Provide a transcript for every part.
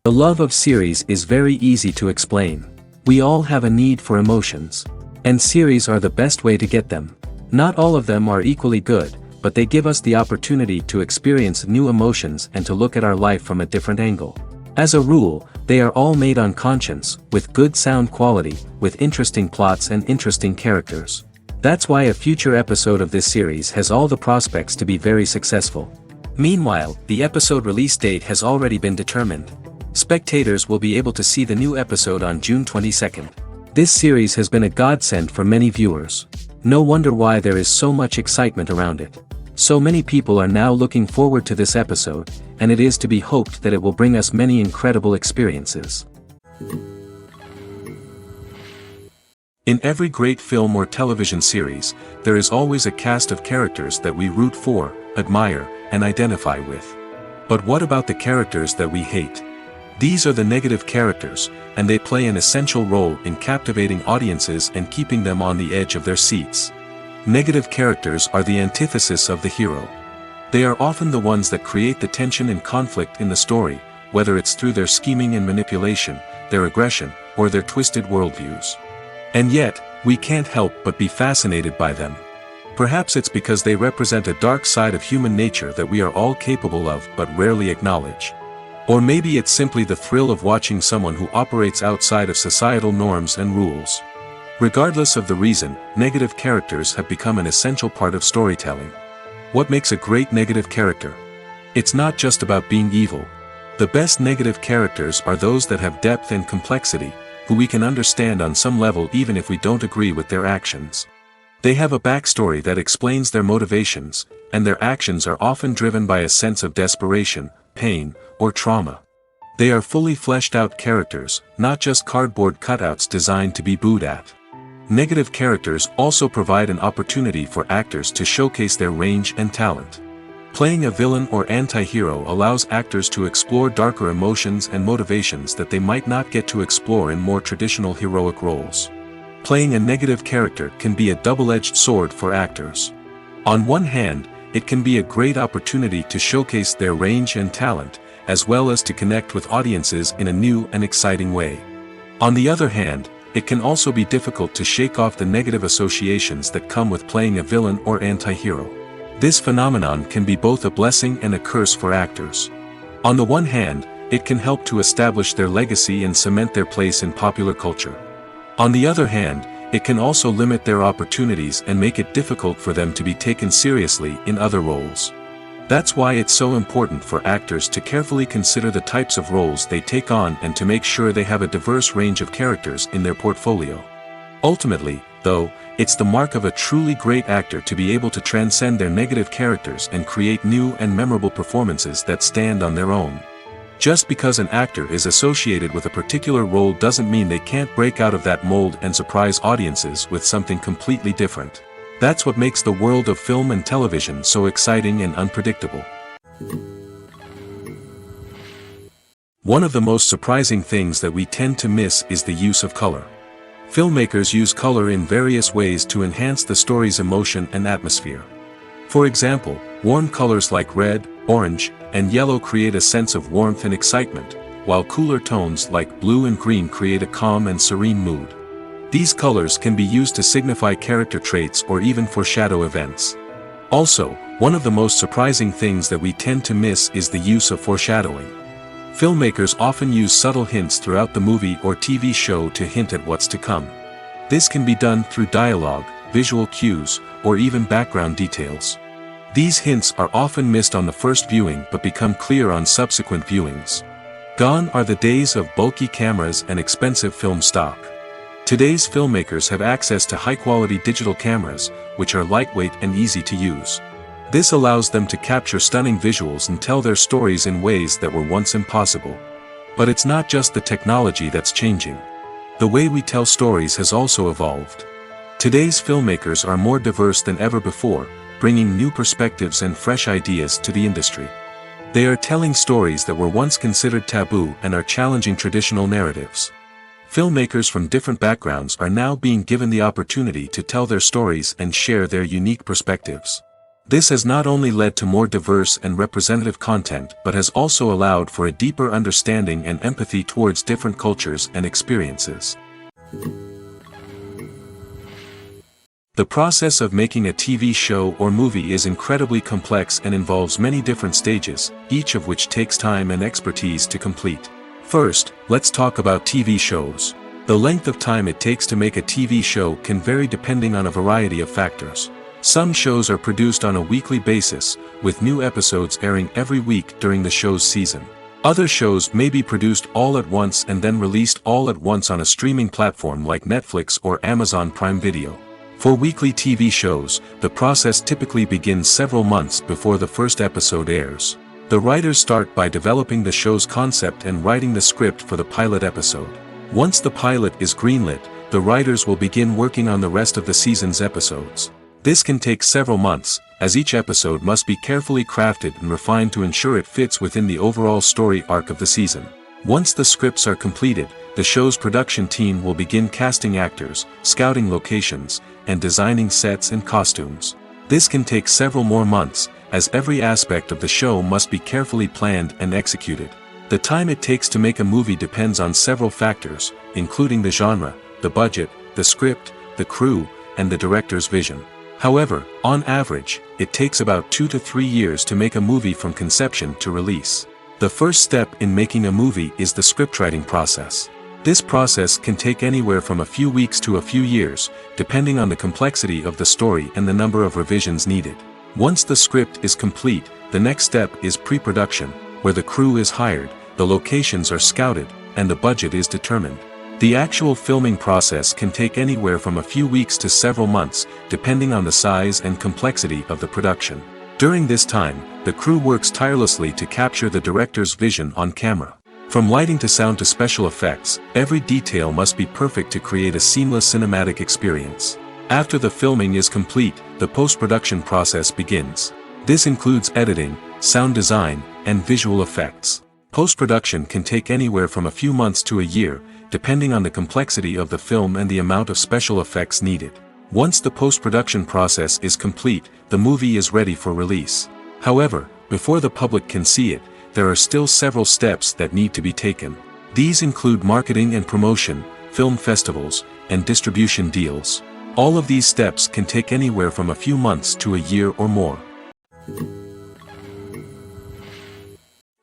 The love of series is very easy to explain. We all have a need for emotions. And series are the best way to get them. Not all of them are equally good, but they give us the opportunity to experience new emotions and to look at our life from a different angle. As a rule, they are all made on conscience, with good sound quality, with interesting plots and interesting characters. That's why a future episode of this series has all the prospects to be very successful. Meanwhile, the episode release date has already been determined. Spectators will be able to see the new episode on June 22nd. This series has been a godsend for many viewers. No wonder why there is so much excitement around it. So many people are now looking forward to this episode, and it is to be hoped that it will bring us many incredible experiences. In every great film or television series, there is always a cast of characters that we root for, admire, and identify with. But what about the characters that we hate? These are the negative characters, and they play an essential role in captivating audiences and keeping them on the edge of their seats. Negative characters are the antithesis of the hero. They are often the ones that create the tension and conflict in the story, whether it's through their scheming and manipulation, their aggression, or their twisted worldviews. And yet, we can't help but be fascinated by them. Perhaps it's because they represent a dark side of human nature that we are all capable of but rarely acknowledge. Or maybe it's simply the thrill of watching someone who operates outside of societal norms and rules. Regardless of the reason, negative characters have become an essential part of storytelling. What makes a great negative character? It's not just about being evil. The best negative characters are those that have depth and complexity, who we can understand on some level even if we don't agree with their actions. They have a backstory that explains their motivations, and their actions are often driven by a sense of desperation, pain, or trauma. They are fully fleshed out characters, not just cardboard cutouts designed to be booed at. Negative characters also provide an opportunity for actors to showcase their range and talent. Playing a villain or anti-hero allows actors to explore darker emotions and motivations that they might not get to explore in more traditional heroic roles. Playing a negative character can be a double-edged sword for actors. On one hand, it can be a great opportunity to showcase their range and talent, as well as to connect with audiences in a new and exciting way. On the other hand, it can also be difficult to shake off the negative associations that come with playing a villain or anti-hero. This phenomenon can be both a blessing and a curse for actors. On the one hand, it can help to establish their legacy and cement their place in popular culture. On the other hand, it can also limit their opportunities and make it difficult for them to be taken seriously in other roles. That's why it's so important for actors to carefully consider the types of roles they take on and to make sure they have a diverse range of characters in their portfolio. Ultimately, though, it's the mark of a truly great actor to be able to transcend their negative characters and create new and memorable performances that stand on their own. Just because an actor is associated with a particular role doesn't mean they can't break out of that mold and surprise audiences with something completely different. That's what makes the world of film and television so exciting and unpredictable. One of the most surprising things that we tend to miss is the use of color. Filmmakers use color in various ways to enhance the story's emotion and atmosphere. For example, warm colors like red, orange, and yellow create a sense of warmth and excitement, while cooler tones like blue and green create a calm and serene mood. These colors can be used to signify character traits or even foreshadow events. Also, one of the most surprising things that we tend to miss is the use of foreshadowing. Filmmakers often use subtle hints throughout the movie or TV show to hint at what's to come. This can be done through dialogue, visual cues, or even background details. These hints are often missed on the first viewing but become clear on subsequent viewings. Gone are the days of bulky cameras and expensive film stock. Today's filmmakers have access to high-quality digital cameras, which are lightweight and easy to use. This allows them to capture stunning visuals and tell their stories in ways that were once impossible. But it's not just the technology that's changing. The way we tell stories has also evolved. Today's filmmakers are more diverse than ever before, bringing new perspectives and fresh ideas to the industry. They are telling stories that were once considered taboo and are challenging traditional narratives. Filmmakers from different backgrounds are now being given the opportunity to tell their stories and share their unique perspectives. This has not only led to more diverse and representative content but has also allowed for a deeper understanding and empathy towards different cultures and experiences. The process of making a TV show or movie is incredibly complex and involves many different stages, each of which takes time and expertise to complete. First, let's talk about TV shows. The length of time it takes to make a TV show can vary depending on a variety of factors. Some shows are produced on a weekly basis, with new episodes airing every week during the show's season. Other shows may be produced all at once and then released all at once on a streaming platform like Netflix or Amazon Prime Video. For weekly TV shows, the process typically begins several months before the first episode airs. The writers start by developing the show's concept and writing the script for the pilot episode. Once the pilot is greenlit, the writers will begin working on the rest of the season's episodes. This can take several months, as each episode must be carefully crafted and refined to ensure it fits within the overall story arc of the season. Once the scripts are completed, the show's production team will begin casting actors, scouting locations, and designing sets and costumes. This can take several more months, as every aspect of the show must be carefully planned and executed. The time it takes to make a movie depends on several factors, including the genre, the budget, the script, the crew, and the director's vision. However, on average, it takes about 2 to 3 years to make a movie from conception to release. The first step in making a movie is the scriptwriting process. This process can take anywhere from a few weeks to a few years, depending on the complexity of the story and the number of revisions needed. Once the script is complete, the next step is pre-production, where the crew is hired, the locations are scouted, and the budget is determined. The actual filming process can take anywhere from a few weeks to several months, depending on the size and complexity of the production. During this time, the crew works tirelessly to capture the director's vision on camera. From lighting to sound to special effects, every detail must be perfect to create a seamless cinematic experience. After the filming is complete, the post-production process begins. This includes editing, sound design, and visual effects. Post-production can take anywhere from a few months to a year, depending on the complexity of the film and the amount of special effects needed. Once the post-production process is complete, the movie is ready for release. However, before the public can see it, there are still several steps that need to be taken. These include marketing and promotion, film festivals, and distribution deals. All of these steps can take anywhere from a few months to a year or more.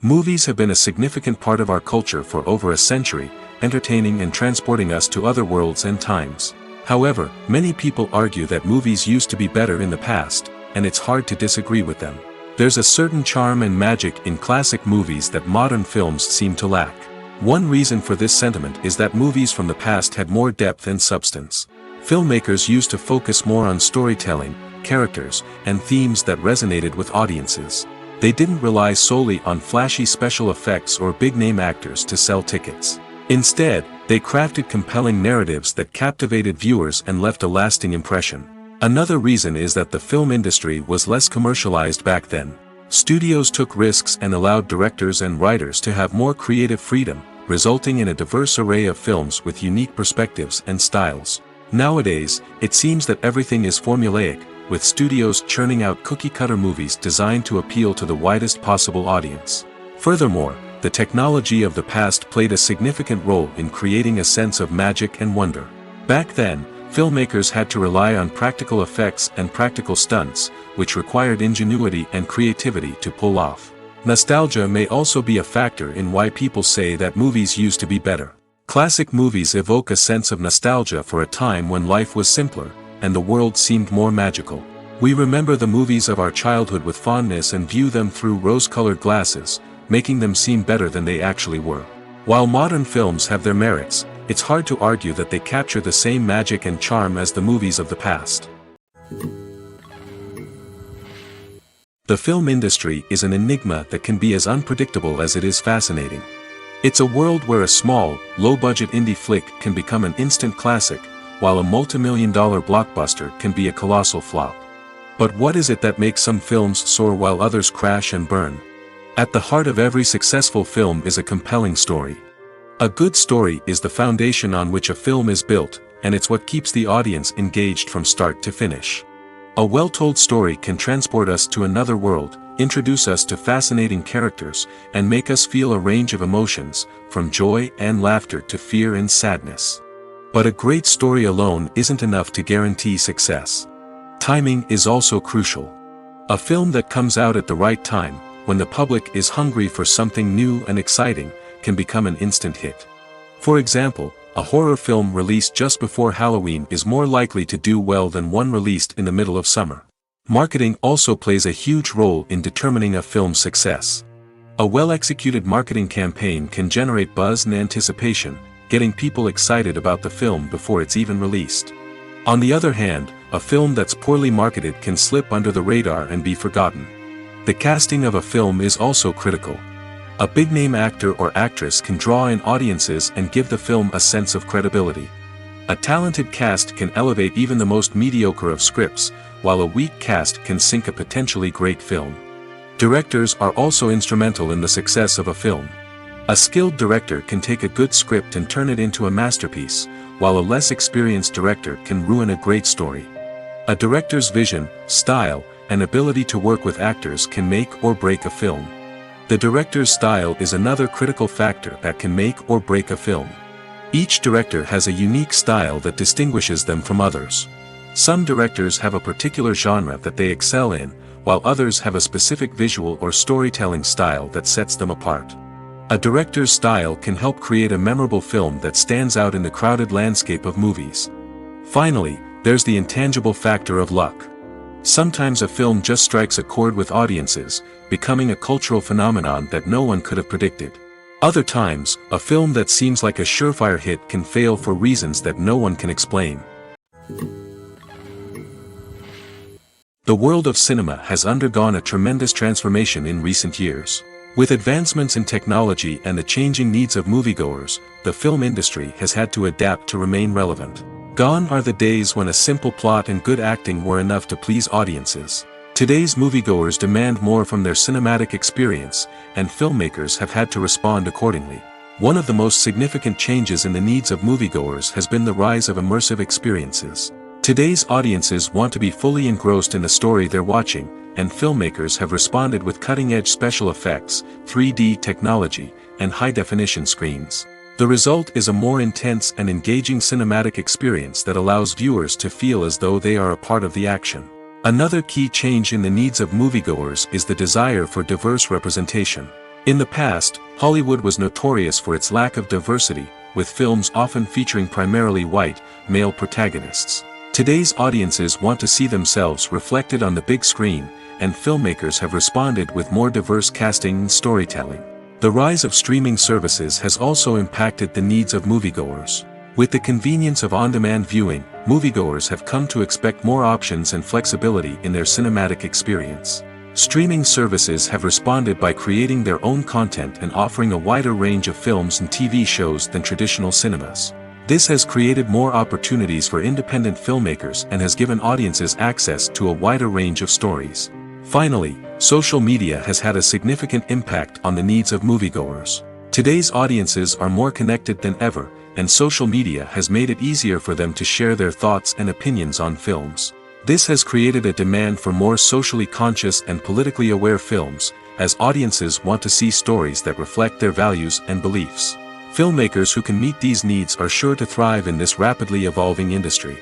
Movies have been a significant part of our culture for over a century, entertaining and transporting us to other worlds and times. However, many people argue that movies used to be better in the past, and it's hard to disagree with them. There's a certain charm and magic in classic movies that modern films seem to lack. One reason for this sentiment is that movies from the past had more depth and substance. Filmmakers used to focus more on storytelling, characters, and themes that resonated with audiences. They didn't rely solely on flashy special effects or big-name actors to sell tickets. Instead, they crafted compelling narratives that captivated viewers and left a lasting impression. Another reason is that the film industry was less commercialized back then. Studios took risks and allowed directors and writers to have more creative freedom, resulting in a diverse array of films with unique perspectives and styles. Nowadays, it seems that everything is formulaic, with studios churning out cookie-cutter movies designed to appeal to the widest possible audience. Furthermore, the technology of the past played a significant role in creating a sense of magic and wonder. Back then, filmmakers had to rely on practical effects and practical stunts, which required ingenuity and creativity to pull off. Nostalgia may also be a factor in why people say that movies used to be better. Classic movies evoke a sense of nostalgia for a time when life was simpler, and the world seemed more magical. We remember the movies of our childhood with fondness and view them through rose-colored glasses, making them seem better than they actually were. While modern films have their merits, it's hard to argue that they capture the same magic and charm as the movies of the past. The film industry is an enigma that can be as unpredictable as it is fascinating. It's a world where a small, low-budget indie flick can become an instant classic, while a multi-million-dollar blockbuster can be a colossal flop. But what is it that makes some films soar while others crash and burn? At the heart of every successful film is a compelling story. A good story is the foundation on which a film is built, and it's what keeps the audience engaged from start to finish. A well-told story can transport us to another world, introduce us to fascinating characters, and make us feel a range of emotions, from joy and laughter to fear and sadness. But a great story alone isn't enough to guarantee success. Timing is also crucial. A film that comes out at the right time, when the public is hungry for something new and exciting, can become an instant hit. For example, a horror film released just before Halloween is more likely to do well than one released in the middle of summer. Marketing also plays a huge role in determining a film's success. A well-executed marketing campaign can generate buzz and anticipation, getting people excited about the film before it's even released. On the other hand, a film that's poorly marketed can slip under the radar and be forgotten. The casting of a film is also critical. A big-name actor or actress can draw in audiences and give the film a sense of credibility. A talented cast can elevate even the most mediocre of scripts, while a weak cast can sink a potentially great film. Directors are also instrumental in the success of a film. A skilled director can take a good script and turn it into a masterpiece, while a less experienced director can ruin a great story. A director's vision, style, and ability to work with actors can make or break a film. The director's style is another critical factor that can make or break a film. Each director has a unique style that distinguishes them from others. Some directors have a particular genre that they excel in, while others have a specific visual or storytelling style that sets them apart. A director's style can help create a memorable film that stands out in the crowded landscape of movies. Finally, there's the intangible factor of luck. Sometimes a film just strikes a chord with audiences, becoming a cultural phenomenon that no one could have predicted. Other times, a film that seems like a surefire hit can fail for reasons that no one can explain. The world of cinema has undergone a tremendous transformation in recent years. With advancements in technology and the changing needs of moviegoers, the film industry has had to adapt to remain relevant. Gone are the days when a simple plot and good acting were enough to please audiences. Today's moviegoers demand more from their cinematic experience, and filmmakers have had to respond accordingly. One of the most significant changes in the needs of moviegoers has been the rise of immersive experiences. Today's audiences want to be fully engrossed in the story they're watching, and filmmakers have responded with cutting-edge special effects, 3D technology, and high-definition screens. The result is a more intense and engaging cinematic experience that allows viewers to feel as though they are a part of the action. Another key change in the needs of moviegoers is the desire for diverse representation. In the past, Hollywood was notorious for its lack of diversity, with films often featuring primarily white, male protagonists. Today's audiences want to see themselves reflected on the big screen, and filmmakers have responded with more diverse casting and storytelling. The rise of streaming services has also impacted the needs of moviegoers. With the convenience of on-demand viewing, moviegoers have come to expect more options and flexibility in their cinematic experience. Streaming services have responded by creating their own content and offering a wider range of films and TV shows than traditional cinemas. This has created more opportunities for independent filmmakers and has given audiences access to a wider range of stories. Finally, social media has had a significant impact on the needs of moviegoers. Today's audiences are more connected than ever, and social media has made it easier for them to share their thoughts and opinions on films. This has created a demand for more socially conscious and politically aware films, as audiences want to see stories that reflect their values and beliefs. Filmmakers who can meet these needs are sure to thrive in this rapidly evolving industry.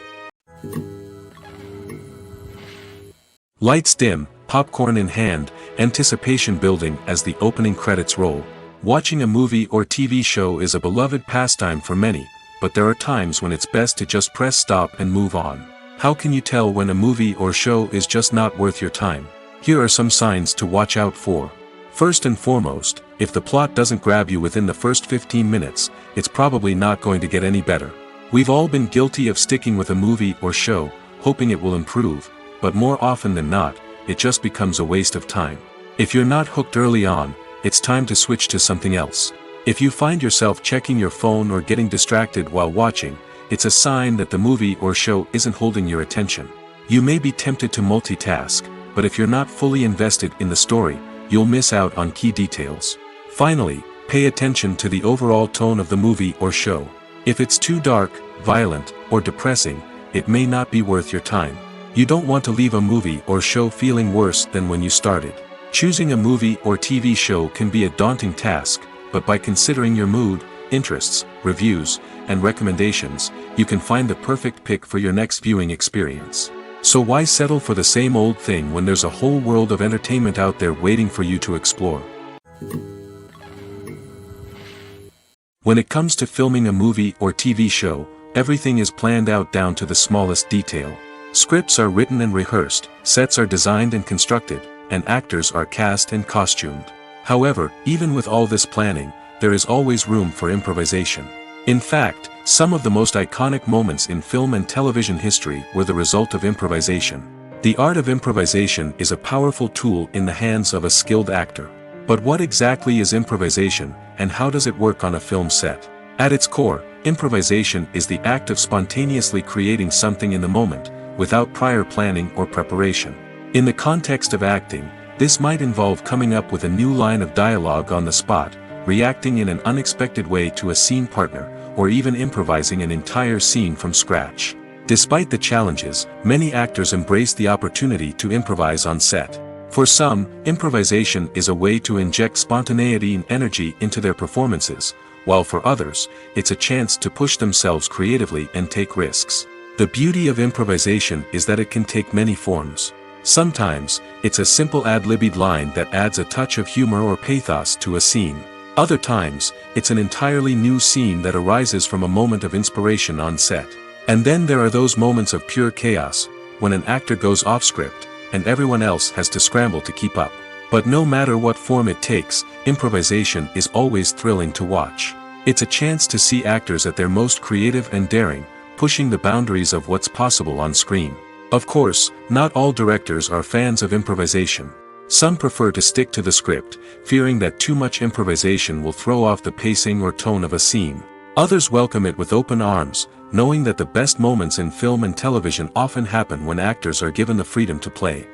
Lights dim, popcorn in hand, anticipation building as the opening credits roll. Watching a movie or TV show is a beloved pastime for many, but there are times when it's best to just press stop and move on. How can you tell when a movie or show is just not worth your time? Here are some signs to watch out for. First and foremost, if the plot doesn't grab you within the first 15 minutes, it's probably not going to get any better. We've all been guilty of sticking with a movie or show, hoping it will improve, but more often than not, it just becomes a waste of time. If you're not hooked early on, it's time to switch to something else. If you find yourself checking your phone or getting distracted while watching, it's a sign that the movie or show isn't holding your attention. You may be tempted to multitask, but if you're not fully invested in the story, you'll miss out on key details. Finally, pay attention to the overall tone of the movie or show. If it's too dark, violent, or depressing, it may not be worth your time. You don't want to leave a movie or show feeling worse than when you started. Choosing a movie or TV show can be a daunting task, but by considering your mood, interests, reviews, and recommendations, you can find the perfect pick for your next viewing experience. So why settle for the same old thing when there's a whole world of entertainment out there waiting for you to explore? When it comes to filming a movie or TV show, everything is planned out down to the smallest detail. Scripts are written and rehearsed, sets are designed and constructed, and actors are cast and costumed. However, even with all this planning, there is always room for improvisation. In fact, some of the most iconic moments in film and television history were the result of improvisation. The art of improvisation is a powerful tool in the hands of a skilled actor. But what exactly is improvisation, and how does it work on a film set? At its core, improvisation is the act of spontaneously creating something in the moment, without prior planning or preparation. In the context of acting, this might involve coming up with a new line of dialogue on the spot, reacting in an unexpected way to a scene partner, or even improvising an entire scene from scratch. Despite the challenges, many actors embrace the opportunity to improvise on set. For some, improvisation is a way to inject spontaneity and energy into their performances, while for others, it's a chance to push themselves creatively and take risks. The beauty of improvisation is that it can take many forms. Sometimes, it's a simple ad-libbed line that adds a touch of humor or pathos to a scene. Other times, it's an entirely new scene that arises from a moment of inspiration on set. And then there are those moments of pure chaos, when an actor goes off script, and everyone else has to scramble to keep up. But no matter what form it takes, improvisation is always thrilling to watch. It's a chance to see actors at their most creative and daring, pushing the boundaries of what's possible on screen. Of course, not all directors are fans of improvisation. Some prefer to stick to the script, fearing that too much improvisation will throw off the pacing or tone of a scene. Others welcome it with open arms, knowing that the best moments in film and television often happen when actors are given the freedom to play.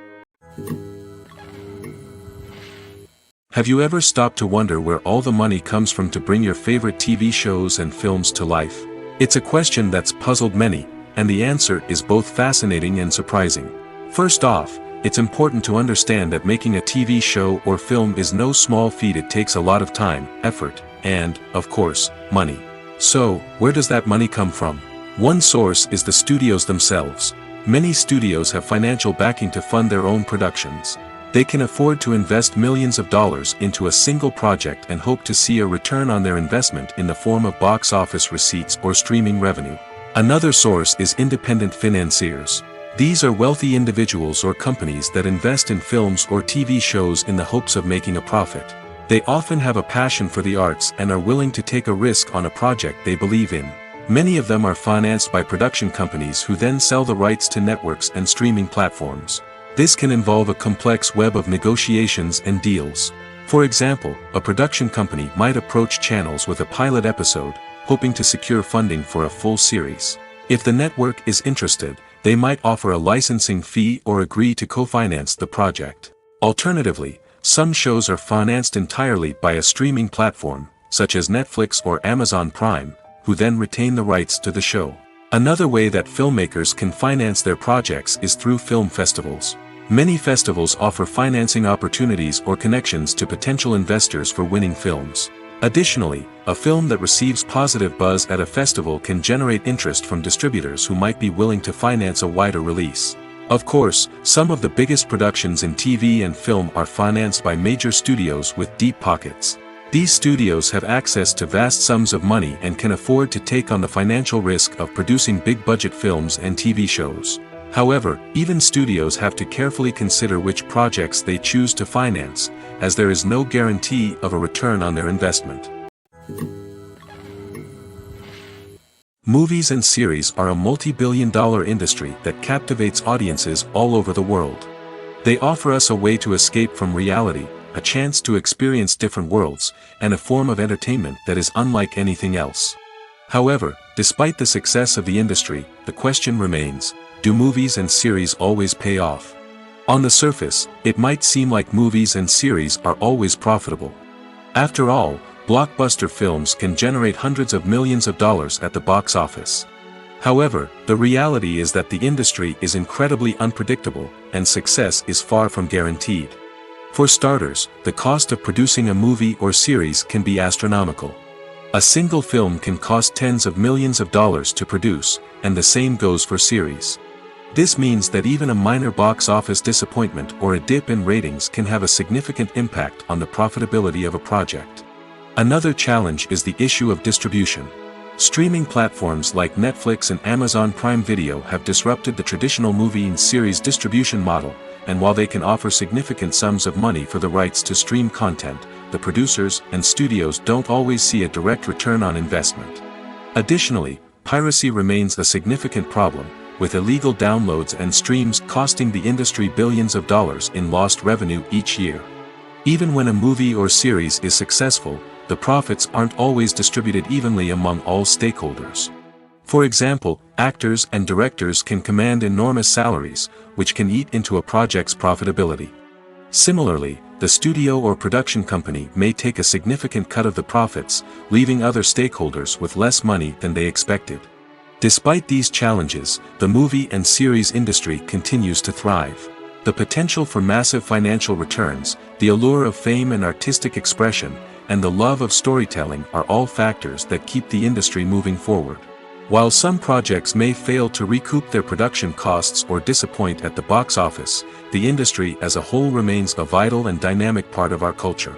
Have you ever stopped to wonder where all the money comes from to bring your favorite TV shows and films to life? It's a question that's puzzled many, and the answer is both fascinating and surprising. First off, it's important to understand that making a TV show or film is no small feat. It takes a lot of time, effort, and, of course, money. So, where does that money come from? One source is the studios themselves. Many studios have financial backing to fund their own productions. They can afford to invest millions of dollars into a single project and hope to see a return on their investment in the form of box office receipts or streaming revenue. Another source is independent financiers. These are wealthy individuals or companies that invest in films or TV shows in the hopes of making a profit. They often have a passion for the arts and are willing to take a risk on a project they believe in. Many of them are financed by production companies who then sell the rights to networks and streaming platforms. This can involve a complex web of negotiations and deals. For example, a production company might approach channels with a pilot episode, hoping to secure funding for a full series. If the network is interested, they might offer a licensing fee or agree to co-finance the project. Alternatively, some shows are financed entirely by a streaming platform, such as Netflix or Amazon Prime, who then retain the rights to the show. Another way that filmmakers can finance their projects is through film festivals. Many festivals offer financing opportunities or connections to potential investors for winning films. Additionally, a film that receives positive buzz at a festival can generate interest from distributors who might be willing to finance a wider release. Of course, some of the biggest productions in TV and film are financed by major studios with deep pockets. These studios have access to vast sums of money and can afford to take on the financial risk of producing big-budget films and TV shows. However, even studios have to carefully consider which projects they choose to finance, as there is no guarantee of a return on their investment. Movies and series are a multi-billion-dollar industry that captivates audiences all over the world. They offer us a way to escape from reality, a chance to experience different worlds, and a form of entertainment that is unlike anything else. However, despite the success of the industry, the question remains, do movies and series always pay off? On the surface, it might seem like movies and series are always profitable. After all, blockbuster films can generate hundreds of millions of dollars at the box office. However, the reality is that the industry is incredibly unpredictable, and success is far from guaranteed. For starters, the cost of producing a movie or series can be astronomical. A single film can cost tens of millions of dollars to produce, and the same goes for series. This means that even a minor box office disappointment or a dip in ratings can have a significant impact on the profitability of a project. Another challenge is the issue of distribution. Streaming platforms like Netflix and Amazon Prime Video have disrupted the traditional movie and series distribution model, and while they can offer significant sums of money for the rights to stream content, the producers and studios don't always see a direct return on investment. Additionally, piracy remains a significant problem, with illegal downloads and streams costing the industry billions of dollars in lost revenue each year. Even when a movie or series is successful, the profits aren't always distributed evenly among all stakeholders. For example, actors and directors can command enormous salaries, which can eat into a project's profitability. Similarly, the studio or production company may take a significant cut of the profits, leaving other stakeholders with less money than they expected. Despite these challenges, the movie and series industry continues to thrive. The potential for massive financial returns, the allure of fame and artistic expression, and the love of storytelling are all factors that keep the industry moving forward. While some projects may fail to recoup their production costs or disappoint at the box office, the industry as a whole remains a vital and dynamic part of our culture.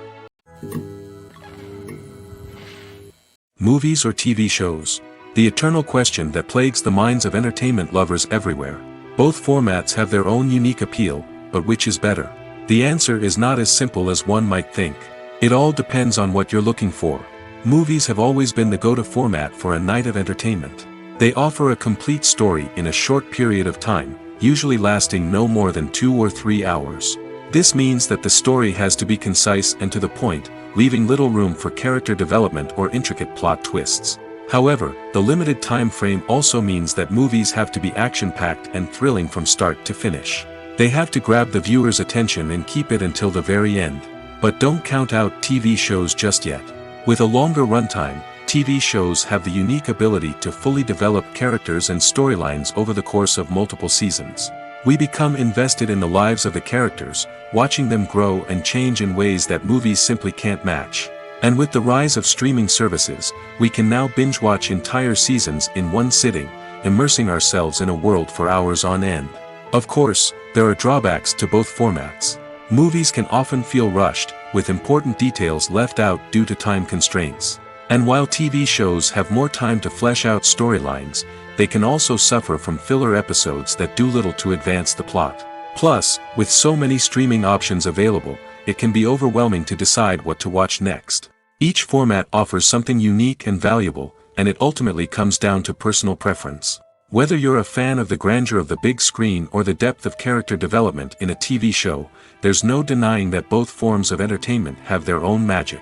Movies or TV shows? The eternal question that plagues the minds of entertainment lovers everywhere. Both formats have their own unique appeal, but which is better? The answer is not as simple as one might think. It all depends on what you're looking for. Movies have always been the go-to format for a night of entertainment. They offer a complete story in a short period of time, usually lasting no more than 2 or 3 hours. This means that the story has to be concise and to the point, leaving little room for character development or intricate plot twists. However, the limited time frame also means that movies have to be action-packed and thrilling from start to finish. They have to grab the viewer's attention and keep it until the very end. But don't count out TV shows just yet. With a longer runtime, TV shows have the unique ability to fully develop characters and storylines over the course of multiple seasons. We become invested in the lives of the characters, watching them grow and change in ways that movies simply can't match. And with the rise of streaming services, we can now binge-watch entire seasons in one sitting, immersing ourselves in a world for hours on end. Of course, there are drawbacks to both formats. Movies can often feel rushed, with important details left out due to time constraints. And while TV shows have more time to flesh out storylines, they can also suffer from filler episodes that do little to advance the plot. Plus, with so many streaming options available, it can be overwhelming to decide what to watch next. Each format offers something unique and valuable, and it ultimately comes down to personal preference. Whether you're a fan of the grandeur of the big screen or the depth of character development in a TV show, there's no denying that both forms of entertainment have their own magic.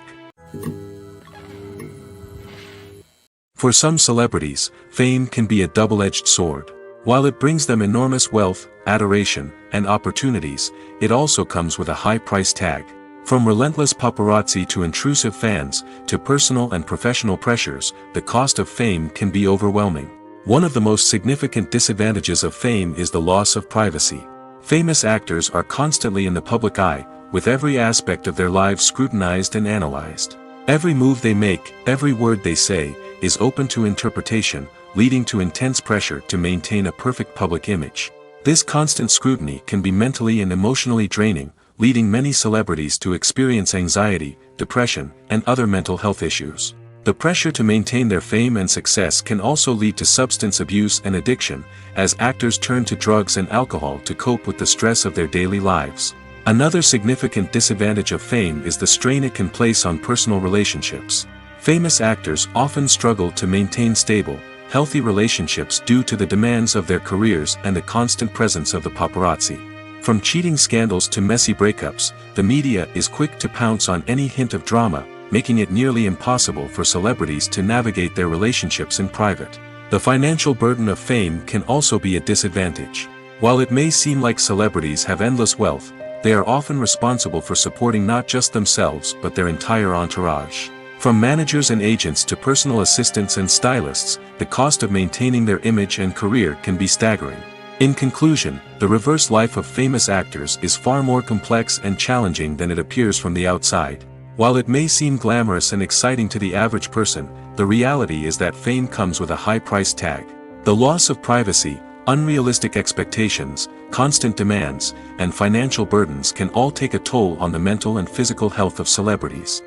For some celebrities, fame can be a double-edged sword. While it brings them enormous wealth, adoration, and opportunities, it also comes with a high price tag. From relentless paparazzi to intrusive fans, to personal and professional pressures, the cost of fame can be overwhelming. One of the most significant disadvantages of fame is the loss of privacy. Famous actors are constantly in the public eye, with every aspect of their lives scrutinized and analyzed. Every move they make, every word they say, is open to interpretation, leading to intense pressure to maintain a perfect public image. This constant scrutiny can be mentally and emotionally draining, leading many celebrities to experience anxiety, depression, and other mental health issues. The pressure to maintain their fame and success can also lead to substance abuse and addiction, as actors turn to drugs and alcohol to cope with the stress of their daily lives. Another significant disadvantage of fame is the strain it can place on personal relationships. Famous actors often struggle to maintain stable, healthy relationships due to the demands of their careers and the constant presence of the paparazzi. From cheating scandals to messy breakups, the media is quick to pounce on any hint of drama, making it nearly impossible for celebrities to navigate their relationships in private. The financial burden of fame can also be a disadvantage. While it may seem like celebrities have endless wealth, they are often responsible for supporting not just themselves but their entire entourage. From managers and agents to personal assistants and stylists, the cost of maintaining their image and career can be staggering. In conclusion, the reverse life of famous actors is far more complex and challenging than it appears from the outside. While it may seem glamorous and exciting to the average person, the reality is that fame comes with a high price tag. The loss of privacy, unrealistic expectations, constant demands, and financial burdens can all take a toll on the mental and physical health of celebrities.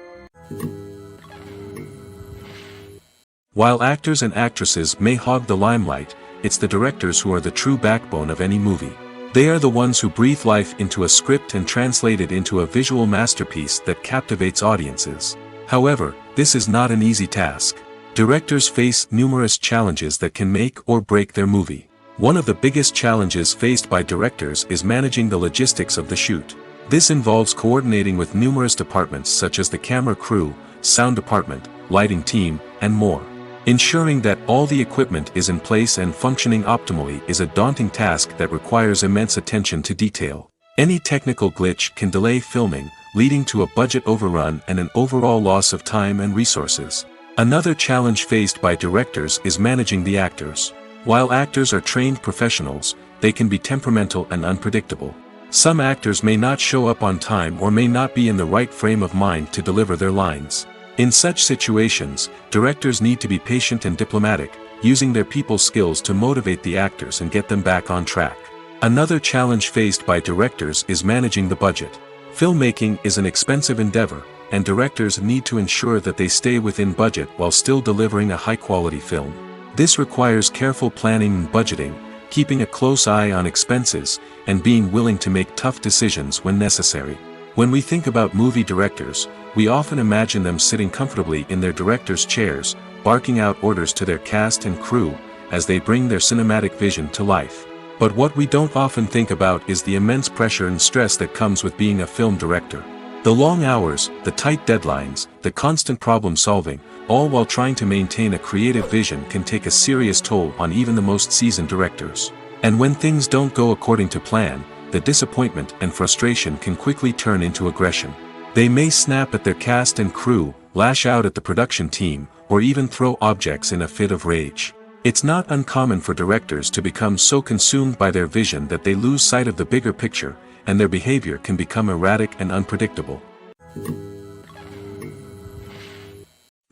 While actors and actresses may hog the limelight, it's the directors who are the true backbone of any movie. They are the ones who breathe life into a script and translate it into a visual masterpiece that captivates audiences. However, this is not an easy task. Directors face numerous challenges that can make or break their movie. One of the biggest challenges faced by directors is managing the logistics of the shoot. This involves coordinating with numerous departments such as the camera crew, sound department, lighting team, and more. Ensuring that all the equipment is in place and functioning optimally is a daunting task that requires immense attention to detail. Any technical glitch can delay filming, leading to a budget overrun and an overall loss of time and resources. Another challenge faced by directors is managing the actors. While actors are trained professionals, they can be temperamental and unpredictable. Some actors may not show up on time or may not be in the right frame of mind to deliver their lines. In such situations, directors need to be patient and diplomatic, using their people skills to motivate the actors and get them back on track. Another challenge faced by directors is managing the budget. Filmmaking is an expensive endeavor, and directors need to ensure that they stay within budget while still delivering a high-quality film. This requires careful planning and budgeting, keeping a close eye on expenses, and being willing to make tough decisions when necessary. When we think about movie directors, we often imagine them sitting comfortably in their director's chairs, barking out orders to their cast and crew, as they bring their cinematic vision to life. But what we don't often think about is the immense pressure and stress that comes with being a film director. The long hours, the tight deadlines, the constant problem solving, all while trying to maintain a creative vision can take a serious toll on even the most seasoned directors. And when things don't go according to plan, the disappointment and frustration can quickly turn into aggression. They may snap at their cast and crew, lash out at the production team, or even throw objects in a fit of rage. It's not uncommon for directors to become so consumed by their vision that they lose sight of the bigger picture, and their behavior can become erratic and unpredictable.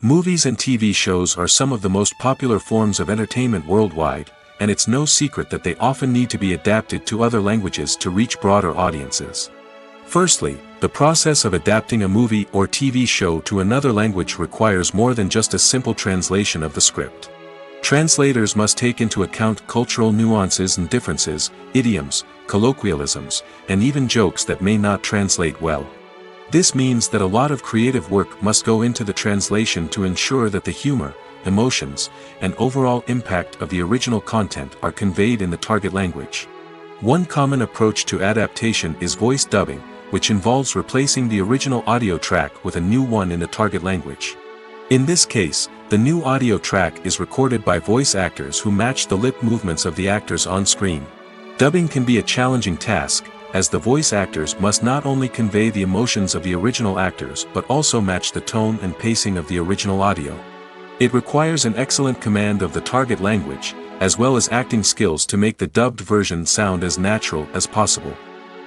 Movies and TV shows are some of the most popular forms of entertainment worldwide, and it's no secret that they often need to be adapted to other languages to reach broader audiences. Firstly, the process of adapting a movie or TV show to another language requires more than just a simple translation of the script. Translators must take into account cultural nuances and differences, idioms, colloquialisms, and even jokes that may not translate well. This means that a lot of creative work must go into the translation to ensure that the humor, emotions, and overall impact of the original content are conveyed in the target language. One common approach to adaptation is voice dubbing, which involves replacing the original audio track with a new one in the target language. In this case, the new audio track is recorded by voice actors who match the lip movements of the actors on screen. Dubbing can be a challenging task, as the voice actors must not only convey the emotions of the original actors but also match the tone and pacing of the original audio. It requires an excellent command of the target language, as well as acting skills to make the dubbed version sound as natural as possible.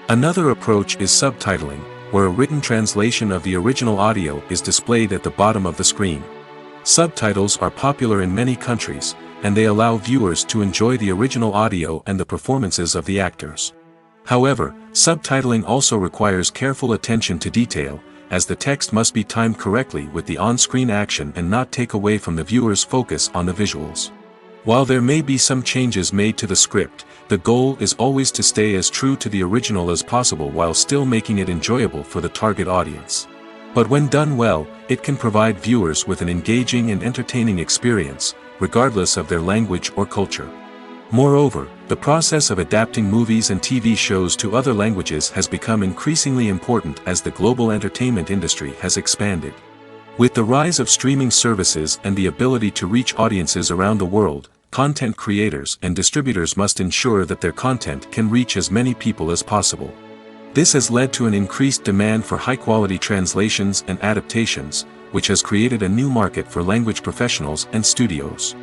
Another approach is subtitling, where a written translation of the original audio is displayed at the bottom of the screen. Subtitles are popular in many countries, and they allow viewers to enjoy the original audio and the performances of the actors. However, subtitling also requires careful attention to detail, as the text must be timed correctly with the on-screen action and not take away from the viewer's focus on the visuals. While there may be some changes made to the script, the goal is always to stay as true to the original as possible while still making it enjoyable for the target audience. But when done well, it can provide viewers with an engaging and entertaining experience, regardless of their language or culture. Moreover, the process of adapting movies and TV shows to other languages has become increasingly important as the global entertainment industry has expanded. With the rise of streaming services and the ability to reach audiences around the world, content creators and distributors must ensure that their content can reach as many people as possible. This has led to an increased demand for high-quality translations and adaptations, which has created a new market for language professionals and studios.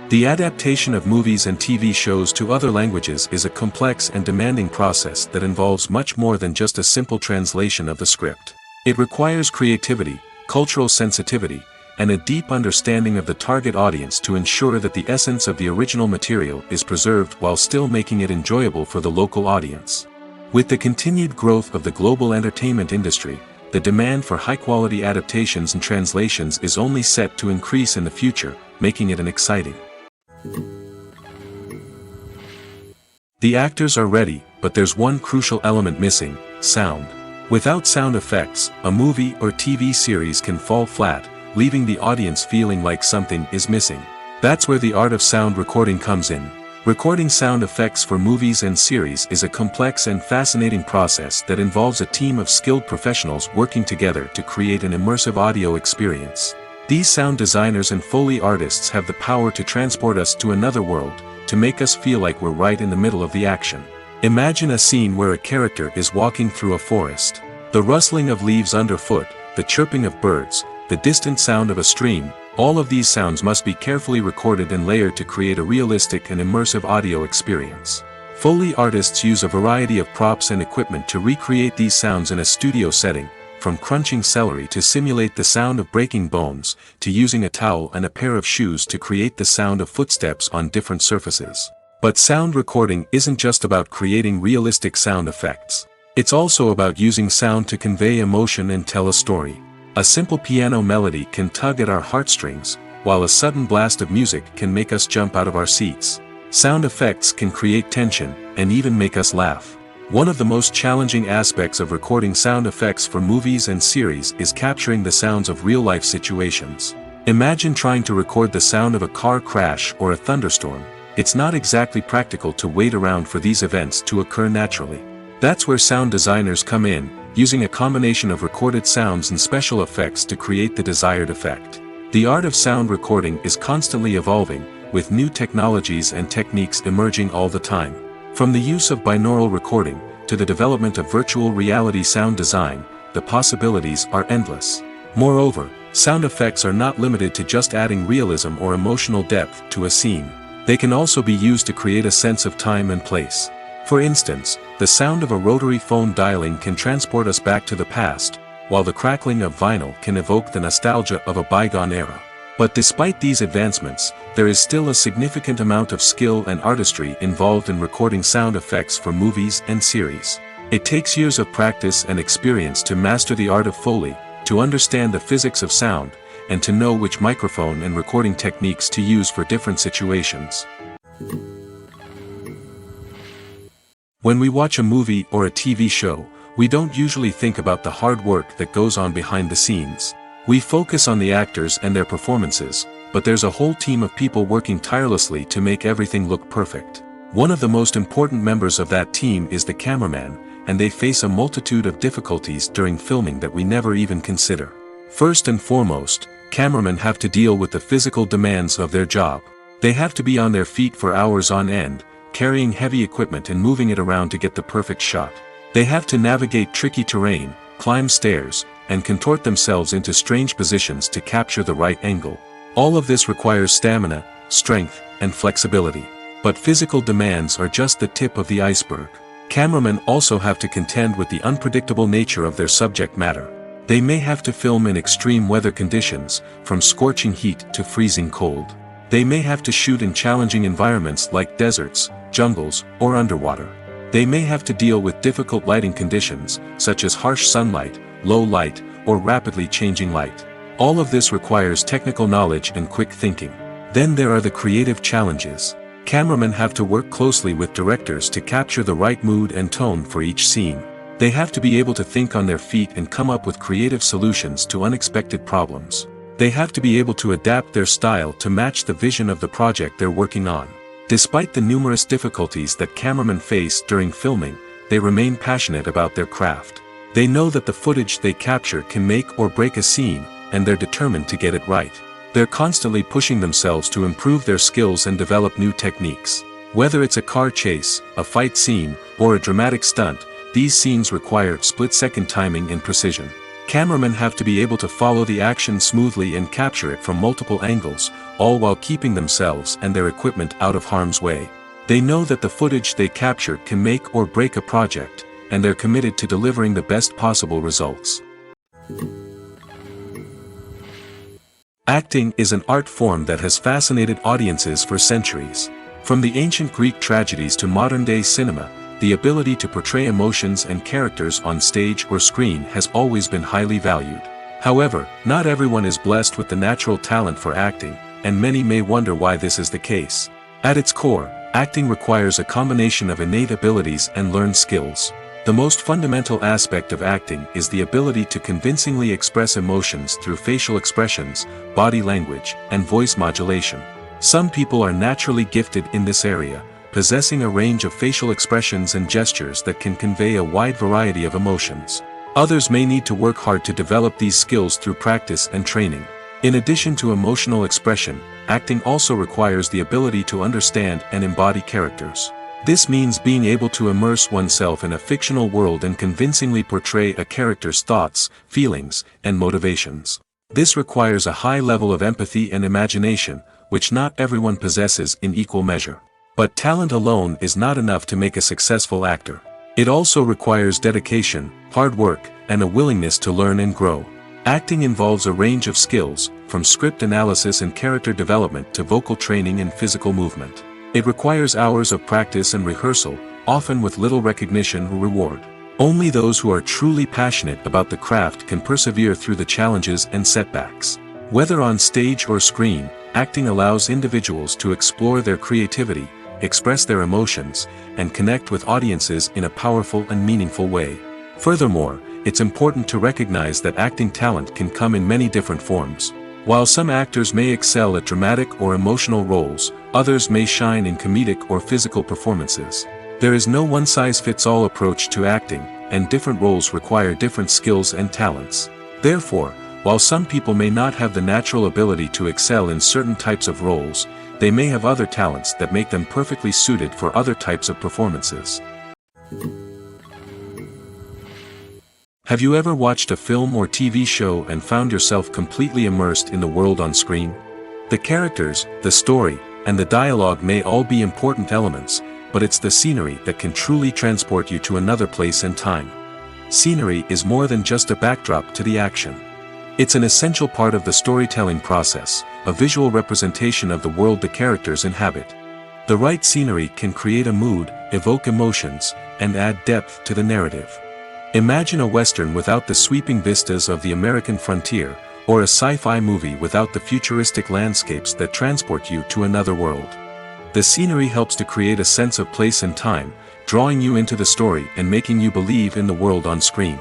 The adaptation of movies and TV shows to other languages is a complex and demanding process that involves much more than just a simple translation of the script. It requires creativity, cultural sensitivity, and a deep understanding of the target audience to ensure that the essence of the original material is preserved while still making it enjoyable for the local audience. With the continued growth of the global entertainment industry, the demand for high-quality adaptations and translations is only set to increase in the future, making it an exciting. The actors are ready, but there's one crucial element missing: sound. Without sound effects, a movie or TV series can fall flat, leaving the audience feeling like something is missing. That's where the art of sound recording comes in. Recording sound effects for movies and series is a complex and fascinating process that involves a team of skilled professionals working together to create an immersive audio experience. These sound designers and Foley artists have the power to transport us to another world, to make us feel like we're right in the middle of the action. Imagine a scene where a character is walking through a forest. The rustling of leaves underfoot, the chirping of birds, the distant sound of a stream, all of these sounds must be carefully recorded and layered to create a realistic and immersive audio experience. Foley artists use a variety of props and equipment to recreate these sounds in a studio setting, from crunching celery to simulate the sound of breaking bones, to using a towel and a pair of shoes to create the sound of footsteps on different surfaces. But sound recording isn't just about creating realistic sound effects. It's also about using sound to convey emotion and tell a story. A simple piano melody can tug at our heartstrings, while a sudden blast of music can make us jump out of our seats. Sound effects can create tension, and even make us laugh. One of the most challenging aspects of recording sound effects for movies and series is capturing the sounds of real-life situations. Imagine trying to record the sound of a car crash or a thunderstorm. It's not exactly practical to wait around for these events to occur naturally. That's where sound designers come in, using a combination of recorded sounds and special effects to create the desired effect. The art of sound recording is constantly evolving, with new technologies and techniques emerging all the time. From the use of binaural recording, to the development of virtual reality sound design, the possibilities are endless. Moreover, sound effects are not limited to just adding realism or emotional depth to a scene. They can also be used to create a sense of time and place. For instance, the sound of a rotary phone dialing can transport us back to the past, while the crackling of vinyl can evoke the nostalgia of a bygone era. But despite these advancements, there is still a significant amount of skill and artistry involved in recording sound effects for movies and series. It takes years of practice and experience to master the art of Foley, to understand the physics of sound, and to know which microphone and recording techniques to use for different situations. When we watch a movie or a TV show, we don't usually think about the hard work that goes on behind the scenes. We focus on the actors and their performances, but there's a whole team of people working tirelessly to make everything look perfect. One of the most important members of that team is the cameraman, and they face a multitude of difficulties during filming that we never even consider. First and foremost, cameramen have to deal with the physical demands of their job. They have to be on their feet for hours on end, carrying heavy equipment and moving it around to get the perfect shot. They have to navigate tricky terrain, climb stairs, and contort themselves into strange positions to capture the right angle. All of this requires stamina, strength, and flexibility. But physical demands are just the tip of the iceberg. Cameramen also have to contend with the unpredictable nature of their subject matter. They may have to film in extreme weather conditions, from scorching heat to freezing cold. They may have to shoot in challenging environments like deserts, jungles, or underwater. They may have to deal with difficult lighting conditions, such as harsh sunlight, low light, or rapidly changing light. All of this requires technical knowledge and quick thinking. Then there are the creative challenges. Cameramen have to work closely with directors to capture the right mood and tone for each scene. They have to be able to think on their feet and come up with creative solutions to unexpected problems. They have to be able to adapt their style to match the vision of the project they're working on. Despite the numerous difficulties that cameramen face during filming, they remain passionate about their craft. They know that the footage they capture can make or break a scene, and they're determined to get it right. They're constantly pushing themselves to improve their skills and develop new techniques. Whether it's a car chase, a fight scene, or a dramatic stunt, these scenes require split-second timing and precision. Cameramen have to be able to follow the action smoothly and capture it from multiple angles, all while keeping themselves and their equipment out of harm's way. They know that the footage they capture can make or break a project, and they're committed to delivering the best possible results. Acting is an art form that has fascinated audiences for centuries. From the ancient Greek tragedies to modern-day cinema, the ability to portray emotions and characters on stage or screen has always been highly valued. However, not everyone is blessed with the natural talent for acting, and many may wonder why this is the case. At its core, acting requires a combination of innate abilities and learned skills. The most fundamental aspect of acting is the ability to convincingly express emotions through facial expressions, body language, and voice modulation. Some people are naturally gifted in this area, possessing a range of facial expressions and gestures that can convey a wide variety of emotions. Others may need to work hard to develop these skills through practice and training. In addition to emotional expression, acting also requires the ability to understand and embody characters. This means being able to immerse oneself in a fictional world and convincingly portray a character's thoughts, feelings, and motivations. This requires a high level of empathy and imagination, which not everyone possesses in equal measure. But talent alone is not enough to make a successful actor. It also requires dedication, hard work, and a willingness to learn and grow. Acting involves a range of skills, from script analysis and character development to vocal training and physical movement. It requires hours of practice and rehearsal, often with little recognition or reward. Only those who are truly passionate about the craft can persevere through the challenges and setbacks. Whether on stage or screen, acting allows individuals to explore their creativity, express their emotions, and connect with audiences in a powerful and meaningful way. Furthermore, it's important to recognize that acting talent can come in many different forms. While some actors may excel at dramatic or emotional roles, others may shine in comedic or physical performances. There is no one-size-fits-all approach to acting, and different roles require different skills and talents. Therefore, while some people may not have the natural ability to excel in certain types of roles, they may have other talents that make them perfectly suited for other types of performances. Have you ever watched a film or TV show and found yourself completely immersed in the world on screen? The characters, the story, and the dialogue may all be important elements, but it's the scenery that can truly transport you to another place and time. Scenery is more than just a backdrop to the action. It's an essential part of the storytelling process, a visual representation of the world the characters inhabit. The right scenery can create a mood, evoke emotions, and add depth to the narrative. Imagine a Western without the sweeping vistas of the American frontier, or a sci-fi movie without the futuristic landscapes that transport you to another world. The scenery helps to create a sense of place and time, drawing you into the story and making you believe in the world on screen.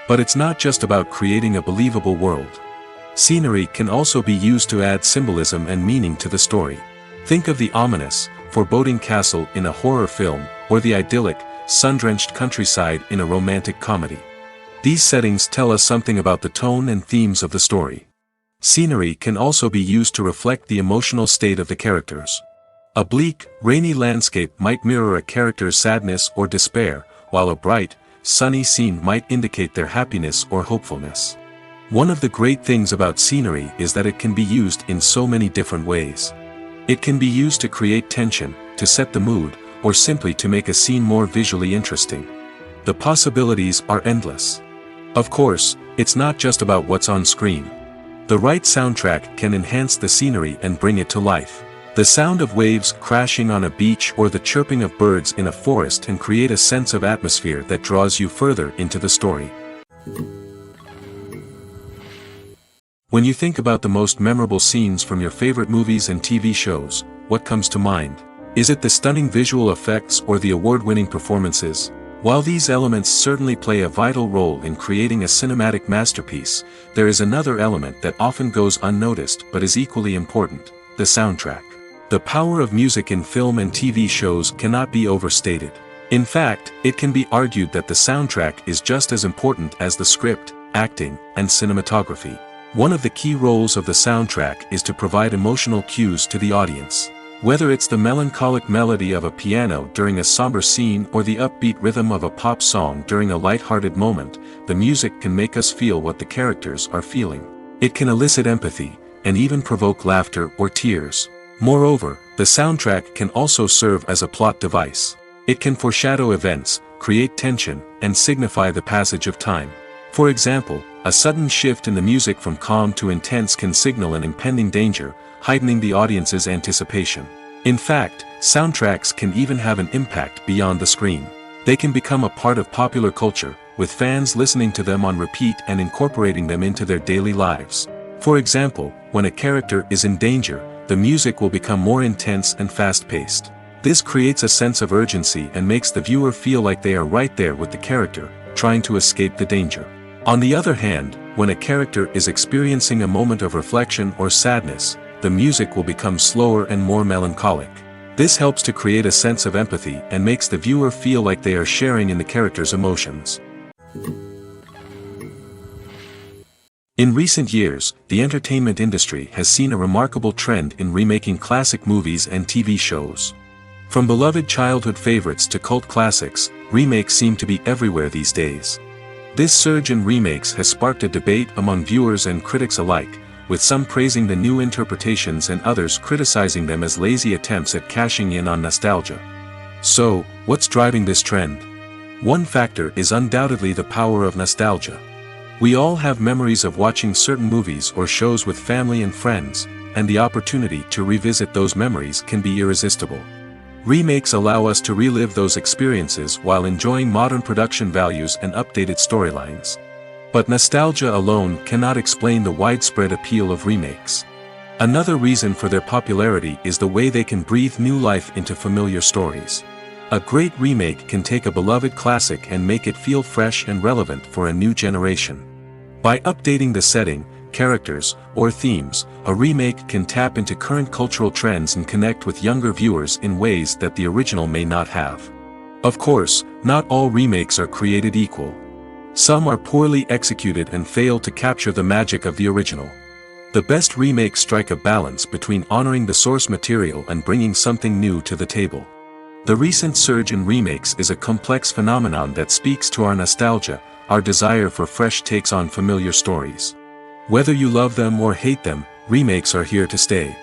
But it's not just about creating a believable world. Scenery can also be used to add symbolism and meaning to the story. Think of the ominous, foreboding castle in a horror film, or the idyllic, sun-drenched countryside in a romantic comedy. These settings tell us something about the tone and themes of the story. Scenery can also be used to reflect the emotional state of the characters. A bleak, rainy landscape might mirror a character's sadness or despair, while a bright, sunny scene might indicate their happiness or hopefulness. One of the great things about scenery is that it can be used in so many different ways. It can be used to create tension, to set the mood, or simply to make a scene more visually interesting. The possibilities are endless. Of course, it's not just about what's on screen. The right soundtrack can enhance the scenery and bring it to life. The sound of waves crashing on a beach or the chirping of birds in a forest can create a sense of atmosphere that draws you further into the story. When you think about the most memorable scenes from your favorite movies and TV shows, what comes to mind? Is it the stunning visual effects or the award-winning performances? While these elements certainly play a vital role in creating a cinematic masterpiece, there is another element that often goes unnoticed but is equally important: the soundtrack. The power of music in film and TV shows cannot be overstated. In fact, it can be argued that the soundtrack is just as important as the script, acting, and cinematography. One of the key roles of the soundtrack is to provide emotional cues to the audience. Whether it's the melancholic melody of a piano during a somber scene or the upbeat rhythm of a pop song during a light-hearted moment, the music can make us feel what the characters are feeling. It can elicit empathy, and even provoke laughter or tears. Moreover, the soundtrack can also serve as a plot device. It can foreshadow events, create tension, and signify the passage of time. For example, a sudden shift in the music from calm to intense can signal an impending danger, heightening the audience's anticipation. In fact, soundtracks can even have an impact beyond the screen. They can become a part of popular culture, with fans listening to them on repeat and incorporating them into their daily lives. For example, when a character is in danger, the music will become more intense and fast-paced. This creates a sense of urgency and makes the viewer feel like they are right there with the character, trying to escape the danger. On the other hand, when a character is experiencing a moment of reflection or sadness, the music will become slower and more melancholic. This helps to create a sense of empathy and makes the viewer feel like they are sharing in the character's emotions. In recent years, the entertainment industry has seen a remarkable trend in remaking classic movies and TV shows. From beloved childhood favorites to cult classics, remakes seem to be everywhere these days. This surge in remakes has sparked a debate among viewers and critics alike, with some praising the new interpretations and others criticizing them as lazy attempts at cashing in on nostalgia. So, what's driving this trend? One factor is undoubtedly the power of nostalgia. We all have memories of watching certain movies or shows with family and friends, and the opportunity to revisit those memories can be irresistible. Remakes allow us to relive those experiences while enjoying modern production values and updated storylines. But nostalgia alone cannot explain the widespread appeal of remakes. Another reason for their popularity is the way they can breathe new life into familiar stories. A great remake can take a beloved classic and make it feel fresh and relevant for a new generation. By updating the setting, characters, or themes, a remake can tap into current cultural trends and connect with younger viewers in ways that the original may not have. Of course, not all remakes are created equal. Some are poorly executed and fail to capture the magic of the original. The best remakes strike a balance between honoring the source material and bringing something new to the table. The recent surge in remakes is a complex phenomenon that speaks to our nostalgia, our desire for fresh takes on familiar stories. Whether you love them or hate them, remakes are here to stay.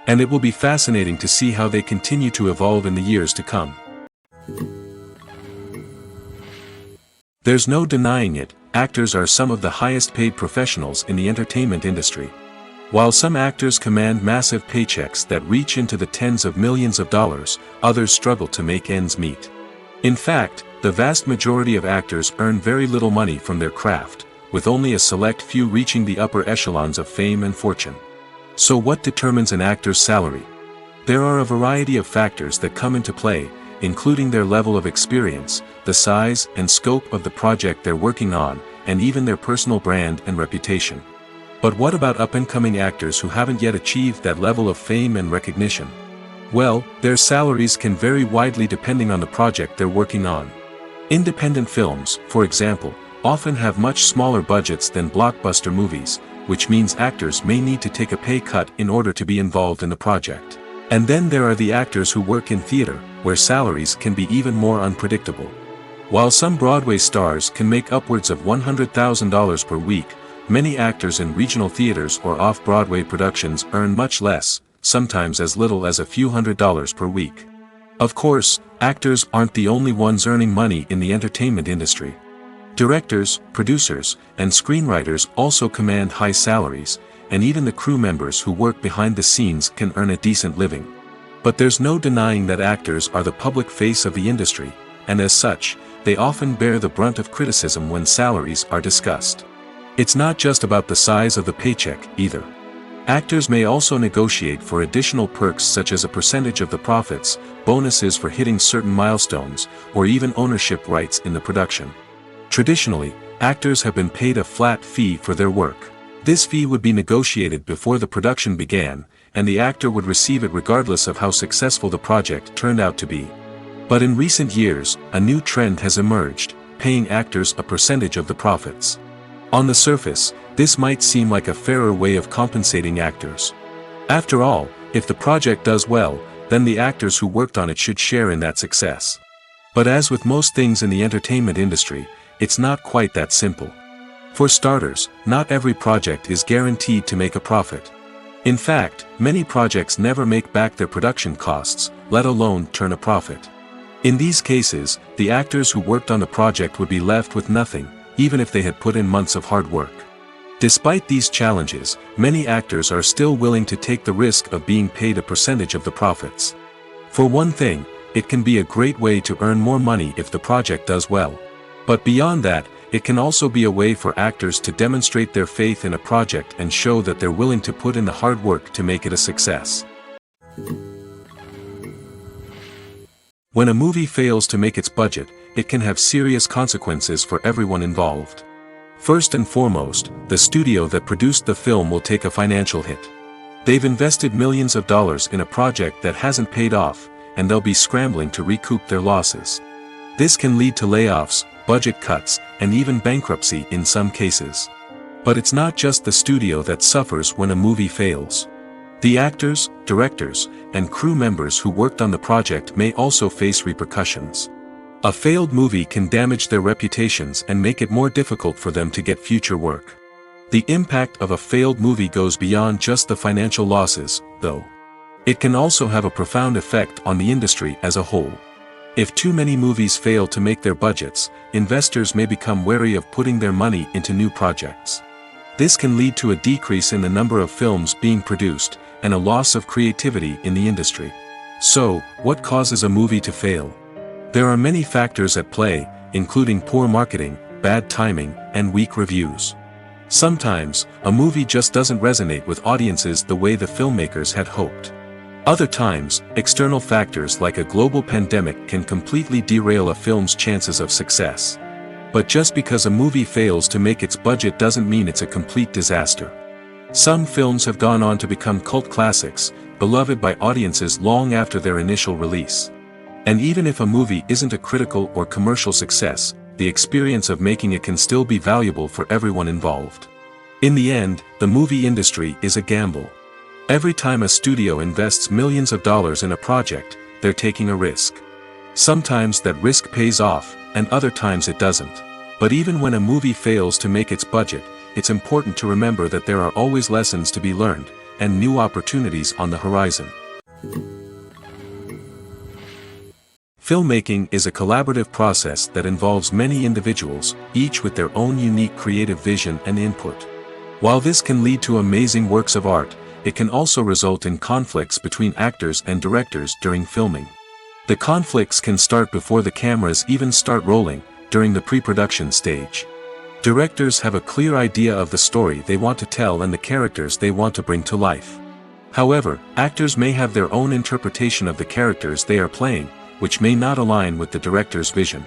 And it will be fascinating to see how they continue to evolve in the years to come. There's no denying it, actors are some of the highest paid professionals in the entertainment industry. While some actors command massive paychecks that reach into the tens of millions of dollars, others struggle to make ends meet. In fact, the vast majority of actors earn very little money from their craft, with only a select few reaching the upper echelons of fame and fortune. So what determines an actor's salary? There are a variety of factors that come into play, including their level of experience, the size and scope of the project they're working on, and even their personal brand and reputation. But what about up-and-coming actors who haven't yet achieved that level of fame and recognition? Well, their salaries can vary widely depending on the project they're working on. Independent films, for example, often have much smaller budgets than blockbuster movies, which means actors may need to take a pay cut in order to be involved in the project. And then there are the actors who work in theater, where salaries can be even more unpredictable. While some Broadway stars can make upwards of $100,000 per week, many actors in regional theaters or off-Broadway productions earn much less, sometimes as little as a few $100s per week. Of course, actors aren't the only ones earning money in the entertainment industry. Directors, producers, and screenwriters also command high salaries, and even the crew members who work behind the scenes can earn a decent living. But there's no denying that actors are the public face of the industry, and as such, they often bear the brunt of criticism when salaries are discussed. It's not just about the size of the paycheck, either. Actors may also negotiate for additional perks such as a percentage of the profits, bonuses for hitting certain milestones, or even ownership rights in the production. Traditionally, actors have been paid a flat fee for their work. This fee would be negotiated before the production began, and the actor would receive it regardless of how successful the project turned out to be. But in recent years, a new trend has emerged, paying actors a percentage of the profits. On the surface, this might seem like a fairer way of compensating actors. After all, if the project does well, then the actors who worked on it should share in that success. But as with most things in the entertainment industry, it's not quite that simple. For starters, not every project is guaranteed to make a profit. In fact, many projects never make back their production costs, let alone turn a profit. In these cases, the actors who worked on the project would be left with nothing, even if they had put in months of hard work. Despite these challenges, many actors are still willing to take the risk of being paid a percentage of the profits. For one thing, it can be a great way to earn more money if the project does well. But beyond that, it can also be a way for actors to demonstrate their faith in a project and show that they're willing to put in the hard work to make it a success. When a movie fails to make its budget, it can have serious consequences for everyone involved. First and foremost, the studio that produced the film will take a financial hit. They've invested millions of dollars in a project that hasn't paid off, and they'll be scrambling to recoup their losses. This can lead to layoffs, budget cuts, and even bankruptcy in some cases. But it's not just the studio that suffers when a movie fails. The actors, directors, and crew members who worked on the project may also face repercussions. A failed movie can damage their reputations and make it more difficult for them to get future work. The impact of a failed movie goes beyond just the financial losses, though. It can also have a profound effect on the industry as a whole. If too many movies fail to make their budgets, investors may become wary of putting their money into new projects. This can lead to a decrease in the number of films being produced, and a loss of creativity in the industry. So, what causes a movie to fail? There are many factors at play, including poor marketing, bad timing, and weak reviews. Sometimes, a movie just doesn't resonate with audiences the way the filmmakers had hoped. Other times, external factors like a global pandemic can completely derail a film's chances of success. But just because a movie fails to make its budget doesn't mean it's a complete disaster. Some films have gone on to become cult classics, beloved by audiences long after their initial release. And even if a movie isn't a critical or commercial success, the experience of making it can still be valuable for everyone involved. In the end, the movie industry is a gamble. Every time a studio invests millions of dollars in a project, they're taking a risk. Sometimes that risk pays off, and other times it doesn't. But even when a movie fails to make its budget, it's important to remember that there are always lessons to be learned, and new opportunities on the horizon. Filmmaking is a collaborative process that involves many individuals, each with their own unique creative vision and input. While this can lead to amazing works of art, it can also result in conflicts between actors and directors during filming. The conflicts can start before the cameras even start rolling, during the pre-production stage. Directors have a clear idea of the story they want to tell and the characters they want to bring to life. However, actors may have their own interpretation of the characters they are playing, which may not align with the director's vision.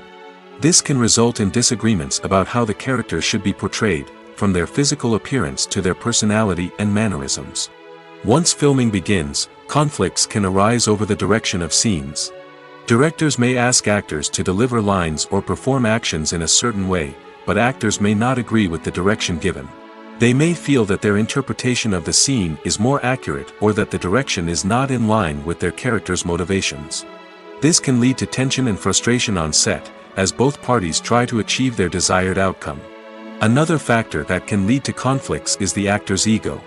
This can result in disagreements about how the characters should be portrayed, from their physical appearance to their personality and mannerisms. Once filming begins, conflicts can arise over the direction of scenes. Directors may ask actors to deliver lines or perform actions in a certain way, but actors may not agree with the direction given. They may feel that their interpretation of the scene is more accurate or that the direction is not in line with their character's motivations. This can lead to tension and frustration on set, as both parties try to achieve their desired outcome. Another factor that can lead to conflicts is the actor's ego.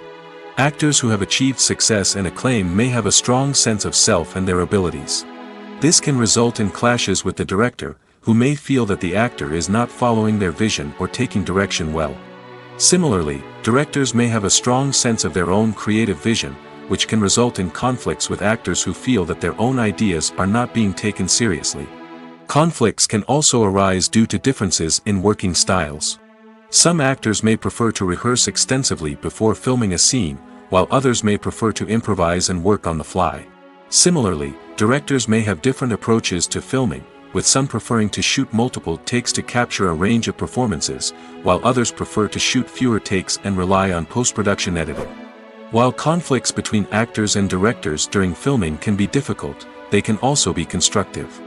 Actors who have achieved success and acclaim may have a strong sense of self and their abilities. This can result in clashes with the director, who may feel that the actor is not following their vision or taking direction well. Similarly, directors may have a strong sense of their own creative vision, which can result in conflicts with actors who feel that their own ideas are not being taken seriously. Conflicts can also arise due to differences in working styles. Some actors may prefer to rehearse extensively before filming a scene, while others may prefer to improvise and work on the fly. Similarly, directors may have different approaches to filming, with some preferring to shoot multiple takes to capture a range of performances, while others prefer to shoot fewer takes and rely on post-production editing. While conflicts between actors and directors during filming can be difficult, they can also be constructive.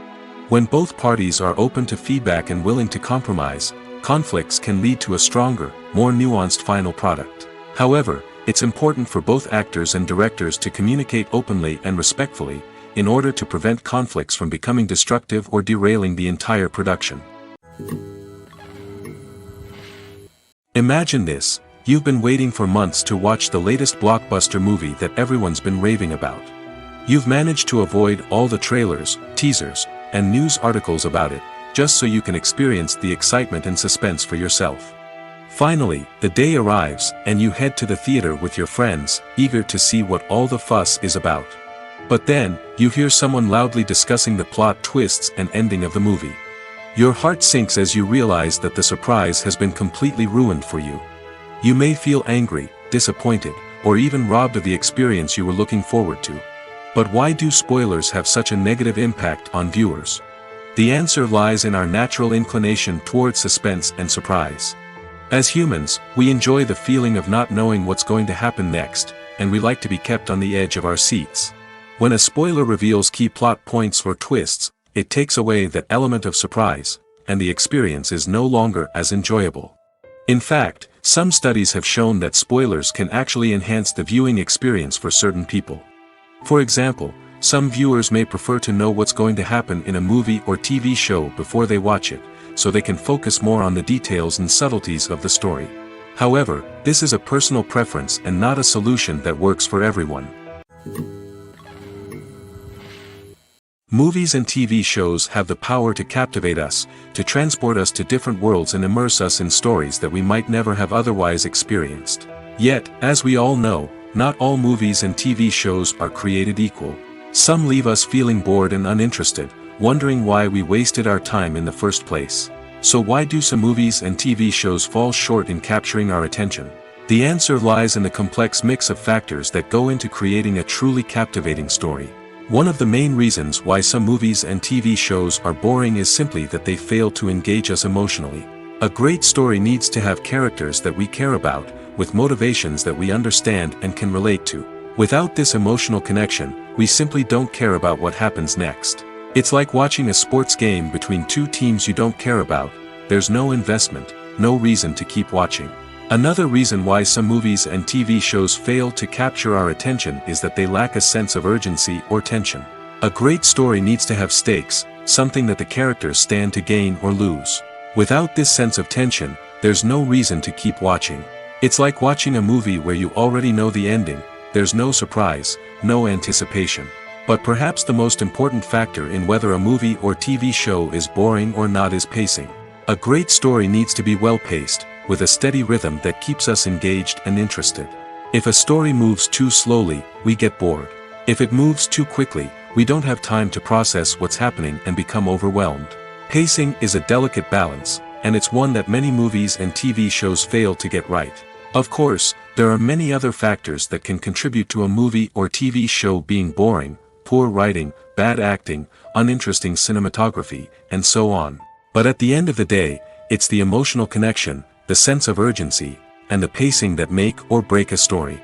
When both parties are open to feedback and willing to compromise, conflicts can lead to a stronger, more nuanced final product. However, it's important for both actors and directors to communicate openly and respectfully, in order to prevent conflicts from becoming destructive or derailing the entire production. Imagine this: you've been waiting for months to watch the latest blockbuster movie that everyone's been raving about. You've managed to avoid all the trailers, teasers, and news articles about it, just so you can experience the excitement and suspense for yourself. Finally, the day arrives, and you head to the theater with your friends, eager to see what all the fuss is about. But then, you hear someone loudly discussing the plot twists and ending of the movie. Your heart sinks as you realize that the surprise has been completely ruined for you. You may feel angry, disappointed, or even robbed of the experience you were looking forward to. But why do spoilers have such a negative impact on viewers? The answer lies in our natural inclination toward suspense and surprise. As humans, we enjoy the feeling of not knowing what's going to happen next, and we like to be kept on the edge of our seats. When a spoiler reveals key plot points or twists, it takes away that element of surprise, and the experience is no longer as enjoyable. In fact, some studies have shown that spoilers can actually enhance the viewing experience for certain people. For example, some viewers may prefer to know what's going to happen in a movie or TV show before they watch it, so they can focus more on the details and subtleties of the story. However, this is a personal preference and not a solution that works for everyone. Movies and TV shows have the power to captivate us, to transport us to different worlds and immerse us in stories that we might never have otherwise experienced. Yet, as we all know, not all movies and TV shows are created equal. Some leave us feeling bored and uninterested, wondering why we wasted our time in the first place. So why do some movies and TV shows fall short in capturing our attention? The answer lies in the complex mix of factors that go into creating a truly captivating story. One of the main reasons why some movies and TV shows are boring is simply that they fail to engage us emotionally. A great story needs to have characters that we care about, with motivations that we understand and can relate to. Without this emotional connection, we simply don't care about what happens next. It's like watching a sports game between two teams you don't care about. There's no investment, no reason to keep watching. Another reason why some movies and TV shows fail to capture our attention is that they lack a sense of urgency or tension. A great story needs to have stakes, something that the characters stand to gain or lose. Without this sense of tension, there's no reason to keep watching. It's like watching a movie where you already know the ending. There's no surprise, no anticipation. But perhaps the most important factor in whether a movie or TV show is boring or not is pacing. A great story needs to be well-paced, with a steady rhythm that keeps us engaged and interested. If a story moves too slowly, we get bored. If it moves too quickly, we don't have time to process what's happening and become overwhelmed. Pacing is a delicate balance, and it's one that many movies and TV shows fail to get right. Of course, there are many other factors that can contribute to a movie or TV show being boring: poor writing, bad acting, uninteresting cinematography, and so on. But at the end of the day, it's the emotional connection, the sense of urgency, and the pacing that make or break a story.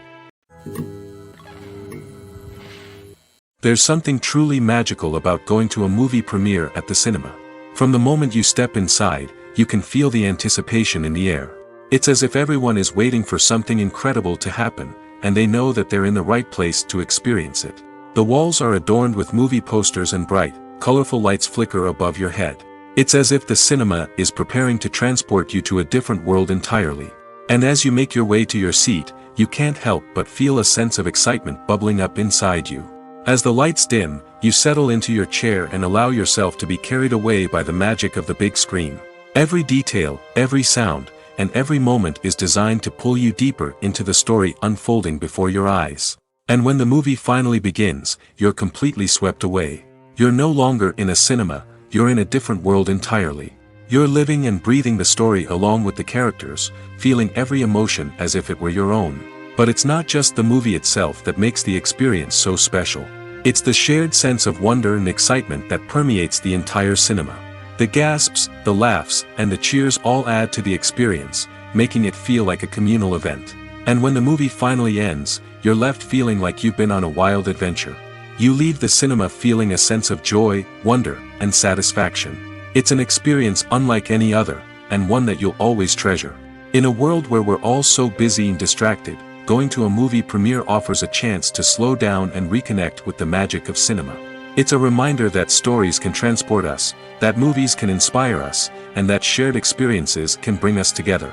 There's something truly magical about going to a movie premiere at the cinema. From the moment you step inside, you can feel the anticipation in the air. It's as if everyone is waiting for something incredible to happen, and they know that they're in the right place to experience it. The walls are adorned with movie posters and bright, colorful lights flicker above your head. It's as if the cinema is preparing to transport you to a different world entirely. And as you make your way to your seat, you can't help but feel a sense of excitement bubbling up inside you. As the lights dim, you settle into your chair and allow yourself to be carried away by the magic of the big screen. Every detail, every sound, and every moment is designed to pull you deeper into the story unfolding before your eyes. And when the movie finally begins, you're completely swept away. You're no longer in a cinema, you're in a different world entirely. You're living and breathing the story along with the characters, feeling every emotion as if it were your own. But it's not just the movie itself that makes the experience so special. It's the shared sense of wonder and excitement that permeates the entire cinema. The gasps, the laughs, and the cheers all add to the experience, making it feel like a communal event. And when the movie finally ends, you're left feeling like you've been on a wild adventure. You leave the cinema feeling a sense of joy, wonder, and satisfaction. It's an experience unlike any other, and one that you'll always treasure. In a world where we're all so busy and distracted, going to a movie premiere offers a chance to slow down and reconnect with the magic of cinema. It's a reminder that stories can transport us, that movies can inspire us, and that shared experiences can bring us together.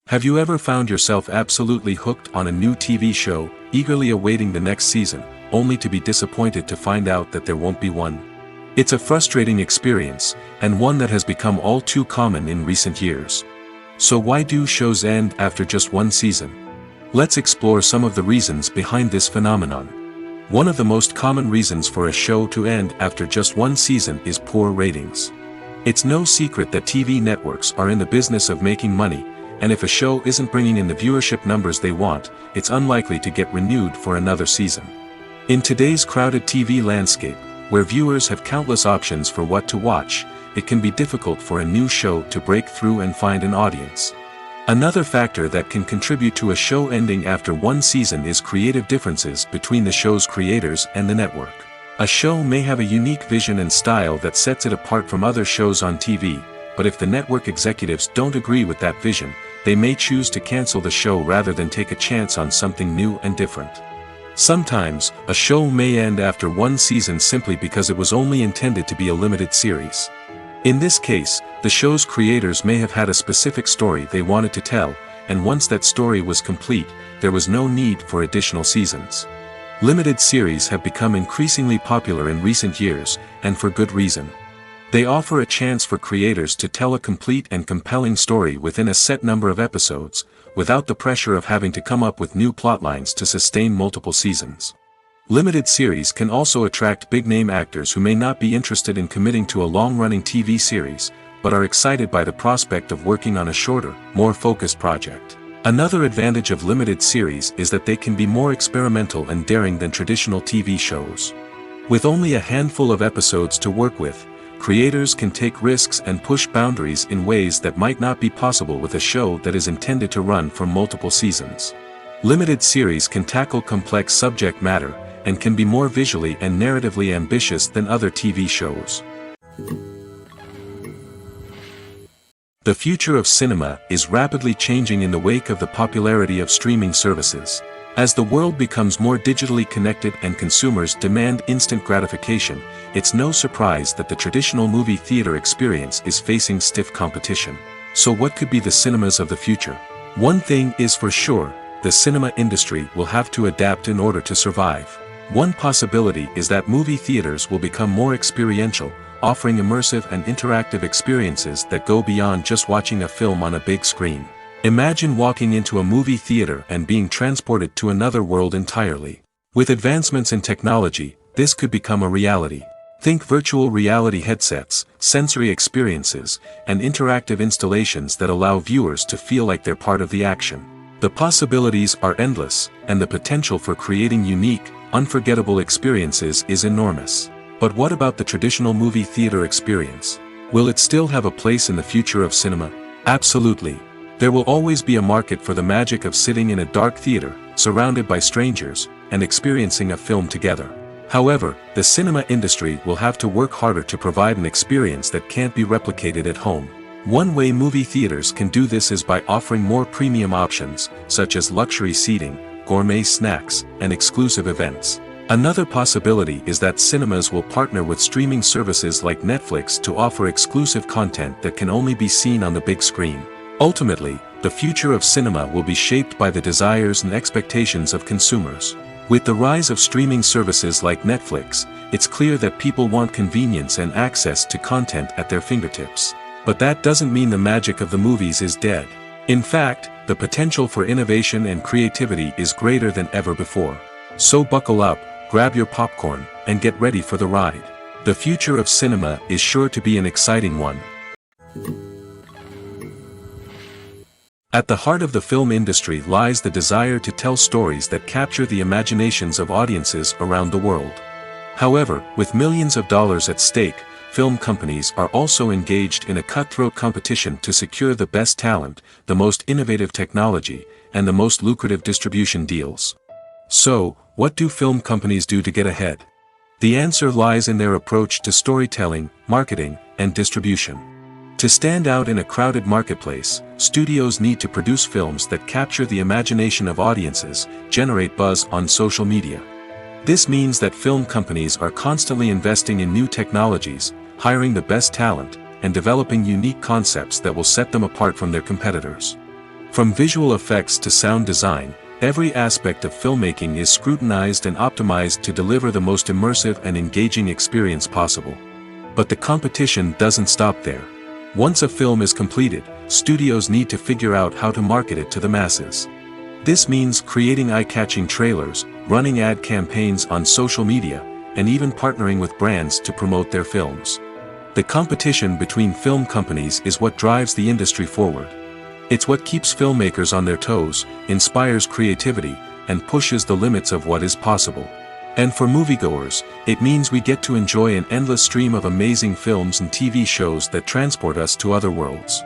Have you ever found yourself absolutely hooked on a new TV show, eagerly awaiting the next season, only to be disappointed to find out that there won't be one? It's a frustrating experience, and one that has become all too common in recent years. So why do shows end after just one season? Let's explore some of the reasons behind this phenomenon. One of the most common reasons for a show to end after just one season is poor ratings. It's no secret that TV networks are in the business of making money, and if a show isn't bringing in the viewership numbers they want, it's unlikely to get renewed for another season. In today's crowded TV landscape, where viewers have countless options for what to watch, it can be difficult for a new show to break through and find an audience. Another factor that can contribute to a show ending after one season is creative differences between the show's creators and the network. A show may have a unique vision and style that sets it apart from other shows on TV, but if the network executives don't agree with that vision, they may choose to cancel the show rather than take a chance on something new and different. Sometimes, a show may end after one season simply because it was only intended to be a limited series. In this case, the show's creators may have had a specific story they wanted to tell, and once that story was complete, there was no need for additional seasons. Limited series have become increasingly popular in recent years, and for good reason. They offer a chance for creators to tell a complete and compelling story within a set number of episodes, without the pressure of having to come up with new plotlines to sustain multiple seasons. Limited series can also attract big-name actors who may not be interested in committing to a long-running TV series, but are excited by the prospect of working on a shorter, more focused project. Another advantage of limited series is that they can be more experimental and daring than traditional TV shows. With only a handful of episodes to work with, creators can take risks and push boundaries in ways that might not be possible with a show that is intended to run for multiple seasons. Limited series can tackle complex subject matter, and can be more visually and narratively ambitious than other TV shows. The future of cinema is rapidly changing in the wake of the popularity of streaming services. As the world becomes more digitally connected and consumers demand instant gratification, it's no surprise that the traditional movie theater experience is facing stiff competition. So what could be the cinemas of the future? One thing is for sure, the cinema industry will have to adapt in order to survive. One possibility is that movie theaters will become more experiential, offering immersive and interactive experiences that go beyond just watching a film on a big screen. Imagine walking into a movie theater and being transported to another world entirely. With advancements in technology, this could become a reality. Think virtual reality headsets, sensory experiences, and interactive installations that allow viewers to feel like they're part of the action. The possibilities are endless, and the potential for creating unique, unforgettable experiences is enormous. But what about the traditional movie theater experience? Will it still have a place in the future of cinema? Absolutely. There will always be a market for the magic of sitting in a dark theater, surrounded by strangers, and experiencing a film together. However, the cinema industry will have to work harder to provide an experience that can't be replicated at home. One way movie theaters can do this is by offering more premium options, such as luxury seating, gourmet snacks, and exclusive events. Another possibility is that cinemas will partner with streaming services like Netflix to offer exclusive content that can only be seen on the big screen. Ultimately, the future of cinema will be shaped by the desires and expectations of consumers. With the rise of streaming services like Netflix, it's clear that people want convenience and access to content at their fingertips. But that doesn't mean the magic of the movies is dead. In fact, the potential for innovation and creativity is greater than ever before. So buckle up, grab your popcorn, and get ready for the ride. The future of cinema is sure to be an exciting one. At the heart of the film industry lies the desire to tell stories that capture the imaginations of audiences around the world. However, with millions of dollars at stake, film companies are also engaged in a cutthroat competition to secure the best talent, the most innovative technology, and the most lucrative distribution deals. So, what do film companies do to get ahead? The answer lies in their approach to storytelling, marketing, and distribution. To stand out in a crowded marketplace, studios need to produce films that capture the imagination of audiences, generate buzz on social media. This means that film companies are constantly investing in new technologies, hiring the best talent, and developing unique concepts that will set them apart from their competitors. From visual effects to sound design, every aspect of filmmaking is scrutinized and optimized to deliver the most immersive and engaging experience possible. But the competition doesn't stop there. Once a film is completed, studios need to figure out how to market it to the masses. This means creating eye-catching trailers, running ad campaigns on social media, and even partnering with brands to promote their films. The competition between film companies is what drives the industry forward. It's what keeps filmmakers on their toes, inspires creativity, and pushes the limits of what is possible. And for moviegoers, it means we get to enjoy an endless stream of amazing films and TV shows that transport us to other worlds.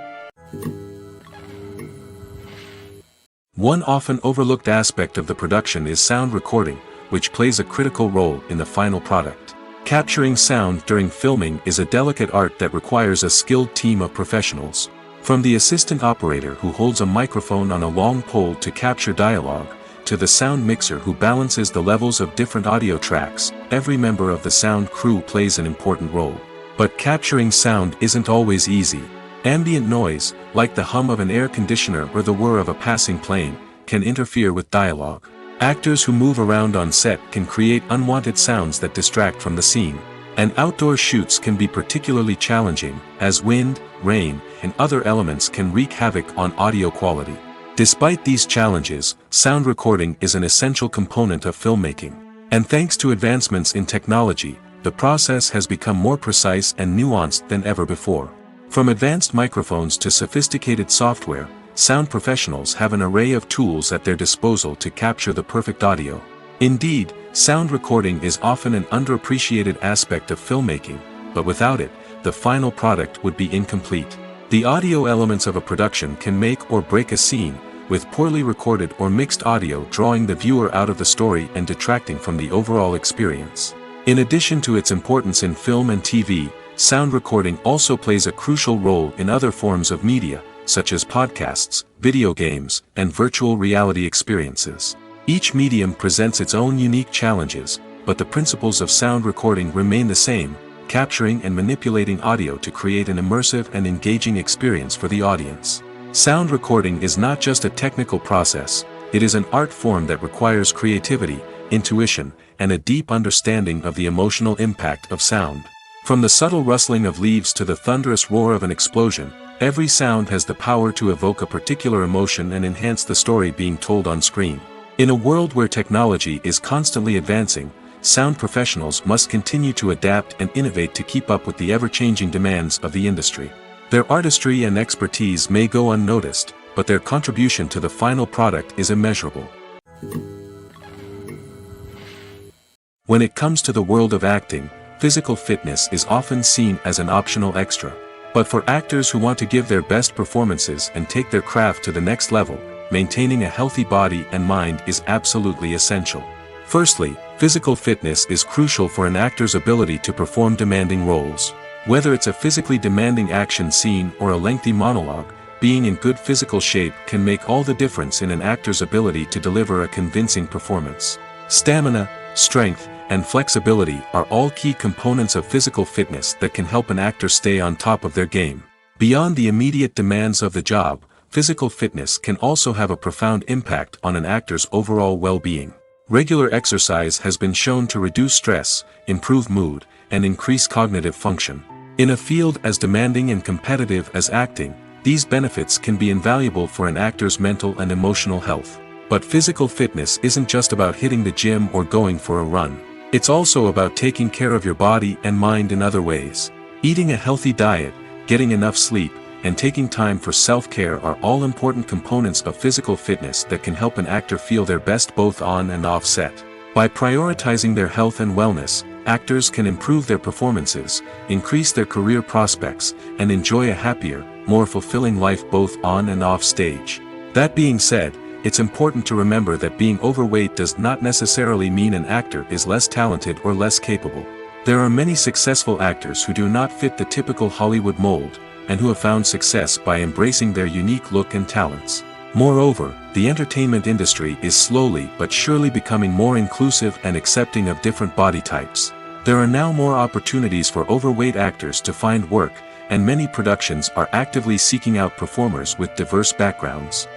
One often overlooked aspect of the production is sound recording, which plays a critical role in the final product. Capturing sound during filming is a delicate art that requires a skilled team of professionals. From the assistant operator who holds a microphone on a long pole to capture dialogue, to the sound mixer who balances the levels of different audio tracks, every member of the sound crew plays an important role. But capturing sound isn't always easy. Ambient noise, like the hum of an air conditioner or the whir of a passing plane, can interfere with dialogue. Actors who move around on set can create unwanted sounds that distract from the scene. And outdoor shoots can be particularly challenging, as wind, rain, and other elements can wreak havoc on audio quality. Despite these challenges, sound recording is an essential component of filmmaking. And thanks to advancements in technology, the process has become more precise and nuanced than ever before. From advanced microphones to sophisticated software, sound professionals have an array of tools at their disposal to capture the perfect audio. Indeed, sound recording is often an underappreciated aspect of filmmaking, but without it, the final product would be incomplete. The audio elements of a production can make or break a scene, with poorly recorded or mixed audio drawing the viewer out of the story and detracting from the overall experience. In addition to its importance in film and TV, sound recording also plays a crucial role in other forms of media, such as podcasts, video games, and virtual reality experiences. Each medium presents its own unique challenges, but the principles of sound recording remain the same, capturing and manipulating audio to create an immersive and engaging experience for the audience. Sound recording is not just a technical process, it is an art form that requires creativity, intuition, and a deep understanding of the emotional impact of sound. From the subtle rustling of leaves to the thunderous roar of an explosion, every sound has the power to evoke a particular emotion and enhance the story being told on screen. In a world where technology is constantly advancing, sound professionals must continue to adapt and innovate to keep up with the ever-changing demands of the industry. Their artistry and expertise may go unnoticed, but their contribution to the final product is immeasurable. When it comes to the world of acting, physical fitness is often seen as an optional extra. But for actors who want to give their best performances and take their craft to the next level, maintaining a healthy body and mind is absolutely essential. Firstly, physical fitness is crucial for an actor's ability to perform demanding roles. Whether it's a physically demanding action scene or a lengthy monologue, being in good physical shape can make all the difference in an actor's ability to deliver a convincing performance. Stamina, strength, and flexibility are all key components of physical fitness that can help an actor stay on top of their game. Beyond the immediate demands of the job, physical fitness can also have a profound impact on an actor's overall well-being. Regular exercise has been shown to reduce stress, improve mood, and increase cognitive function. In a field as demanding and competitive as acting, these benefits can be invaluable for an actor's mental and emotional health. But physical fitness isn't just about hitting the gym or going for a run. It's also about taking care of your body and mind in other ways. Eating a healthy diet, getting enough sleep, and taking time for self-care are all important components of physical fitness that can help an actor feel their best both on and off set. By prioritizing their health and wellness, actors can improve their performances, increase their career prospects, and enjoy a happier, more fulfilling life both on and off stage. That being said, it's important to remember that being overweight does not necessarily mean an actor is less talented or less capable. There are many successful actors who do not fit the typical Hollywood mold, and who have found success by embracing their unique look and talents. Moreover, the entertainment industry is slowly but surely becoming more inclusive and accepting of different body types. There are now more opportunities for overweight actors to find work, and many productions are actively seeking out performers with diverse backgrounds.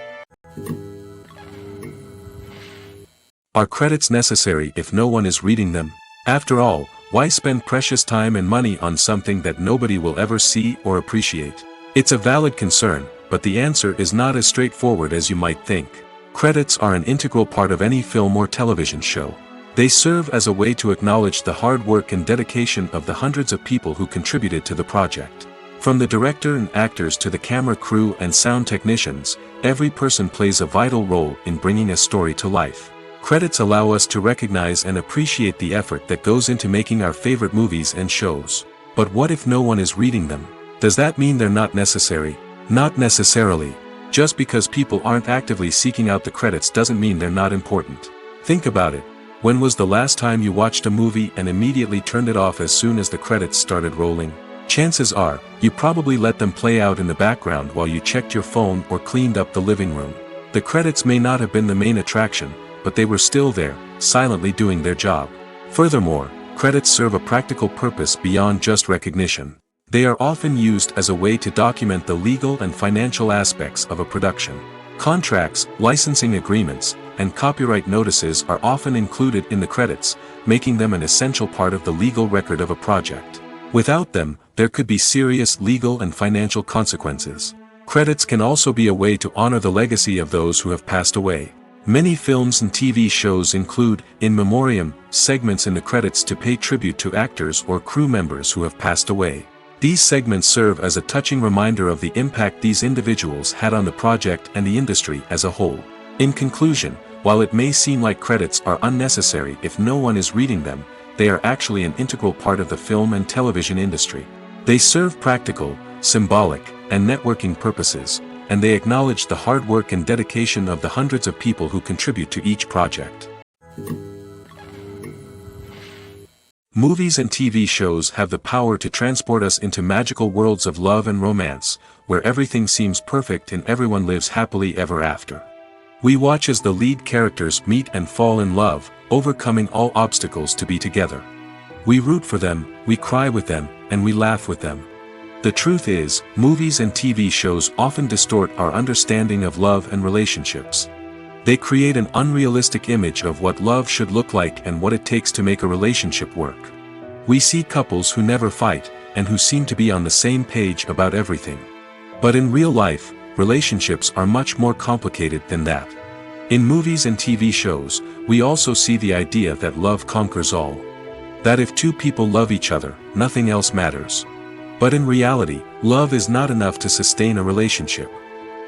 Are credits necessary if no one is reading them? After all, why spend precious time and money on something that nobody will ever see or appreciate? It's a valid concern, but the answer is not as straightforward as you might think. Credits are an integral part of any film or television show. They serve as a way to acknowledge the hard work and dedication of the hundreds of people who contributed to the project. From the director and actors to the camera crew and sound technicians, every person plays a vital role in bringing a story to life. Credits allow us to recognize and appreciate the effort that goes into making our favorite movies and shows. But what if no one is reading them? Does that mean they're not necessary? Not necessarily. Just because people aren't actively seeking out the credits doesn't mean they're not important. Think about it. When was the last time you watched a movie and immediately turned it off as soon as the credits started rolling? Chances are, you probably let them play out in the background while you checked your phone or cleaned up the living room. The credits may not have been the main attraction, but they were still there, silently doing their job. Furthermore, credits serve a practical purpose beyond just recognition. They are often used as a way to document the legal and financial aspects of a production. Contracts, licensing agreements, and copyright notices are often included in the credits, making them an essential part of the legal record of a project. Without them, there could be serious legal and financial consequences. Credits can also be a way to honor the legacy of those who have passed away. Many films and TV shows include, in memoriam, segments in the credits to pay tribute to actors or crew members who have passed away. These segments serve as a touching reminder of the impact these individuals had on the project and the industry as a whole. In conclusion, while it may seem like credits are unnecessary if no one is reading them, they are actually an integral part of the film and television industry. They serve practical, symbolic, and networking purposes, and they acknowledge the hard work and dedication of the hundreds of people who contribute to each project. Movies and TV shows have the power to transport us into magical worlds of love and romance, where everything seems perfect and everyone lives happily ever after. We watch as the lead characters meet and fall in love, overcoming all obstacles to be together. We root for them, we cry with them, and we laugh with them. The truth is, movies and TV shows often distort our understanding of love and relationships. They create an unrealistic image of what love should look like and what it takes to make a relationship work. We see couples who never fight, and who seem to be on the same page about everything. But in real life, relationships are much more complicated than that. In movies and TV shows, we also see the idea that love conquers all. That if two people love each other, nothing else matters. But in reality, love is not enough to sustain a relationship.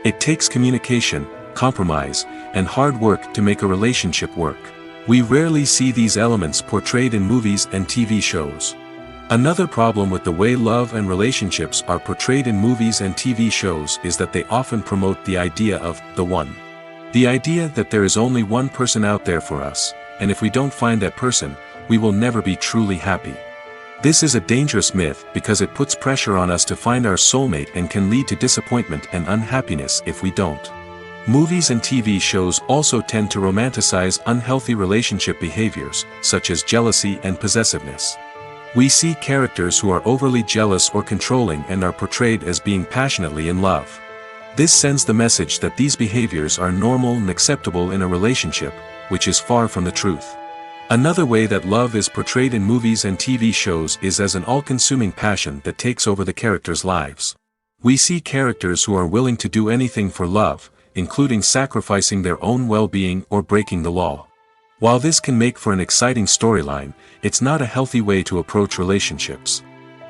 It takes communication, compromise, and hard work to make a relationship work. We rarely see these elements portrayed in movies and TV shows. Another problem with the way love and relationships are portrayed in movies and TV shows is that they often promote the idea of the one. The idea that there is only one person out there for us, and if we don't find that person, we will never be truly happy. This is a dangerous myth because it puts pressure on us to find our soulmate and can lead to disappointment and unhappiness if we don't. Movies and TV shows also tend to romanticize unhealthy relationship behaviors, such as jealousy and possessiveness. We see characters who are overly jealous or controlling and are portrayed as being passionately in love. This sends the message that these behaviors are normal and acceptable in a relationship, which is far from the truth. Another way that love is portrayed in movies and TV shows is as an all-consuming passion that takes over the characters' lives. We see characters who are willing to do anything for love, including sacrificing their own well-being or breaking the law. While this can make for an exciting storyline, it's not a healthy way to approach relationships.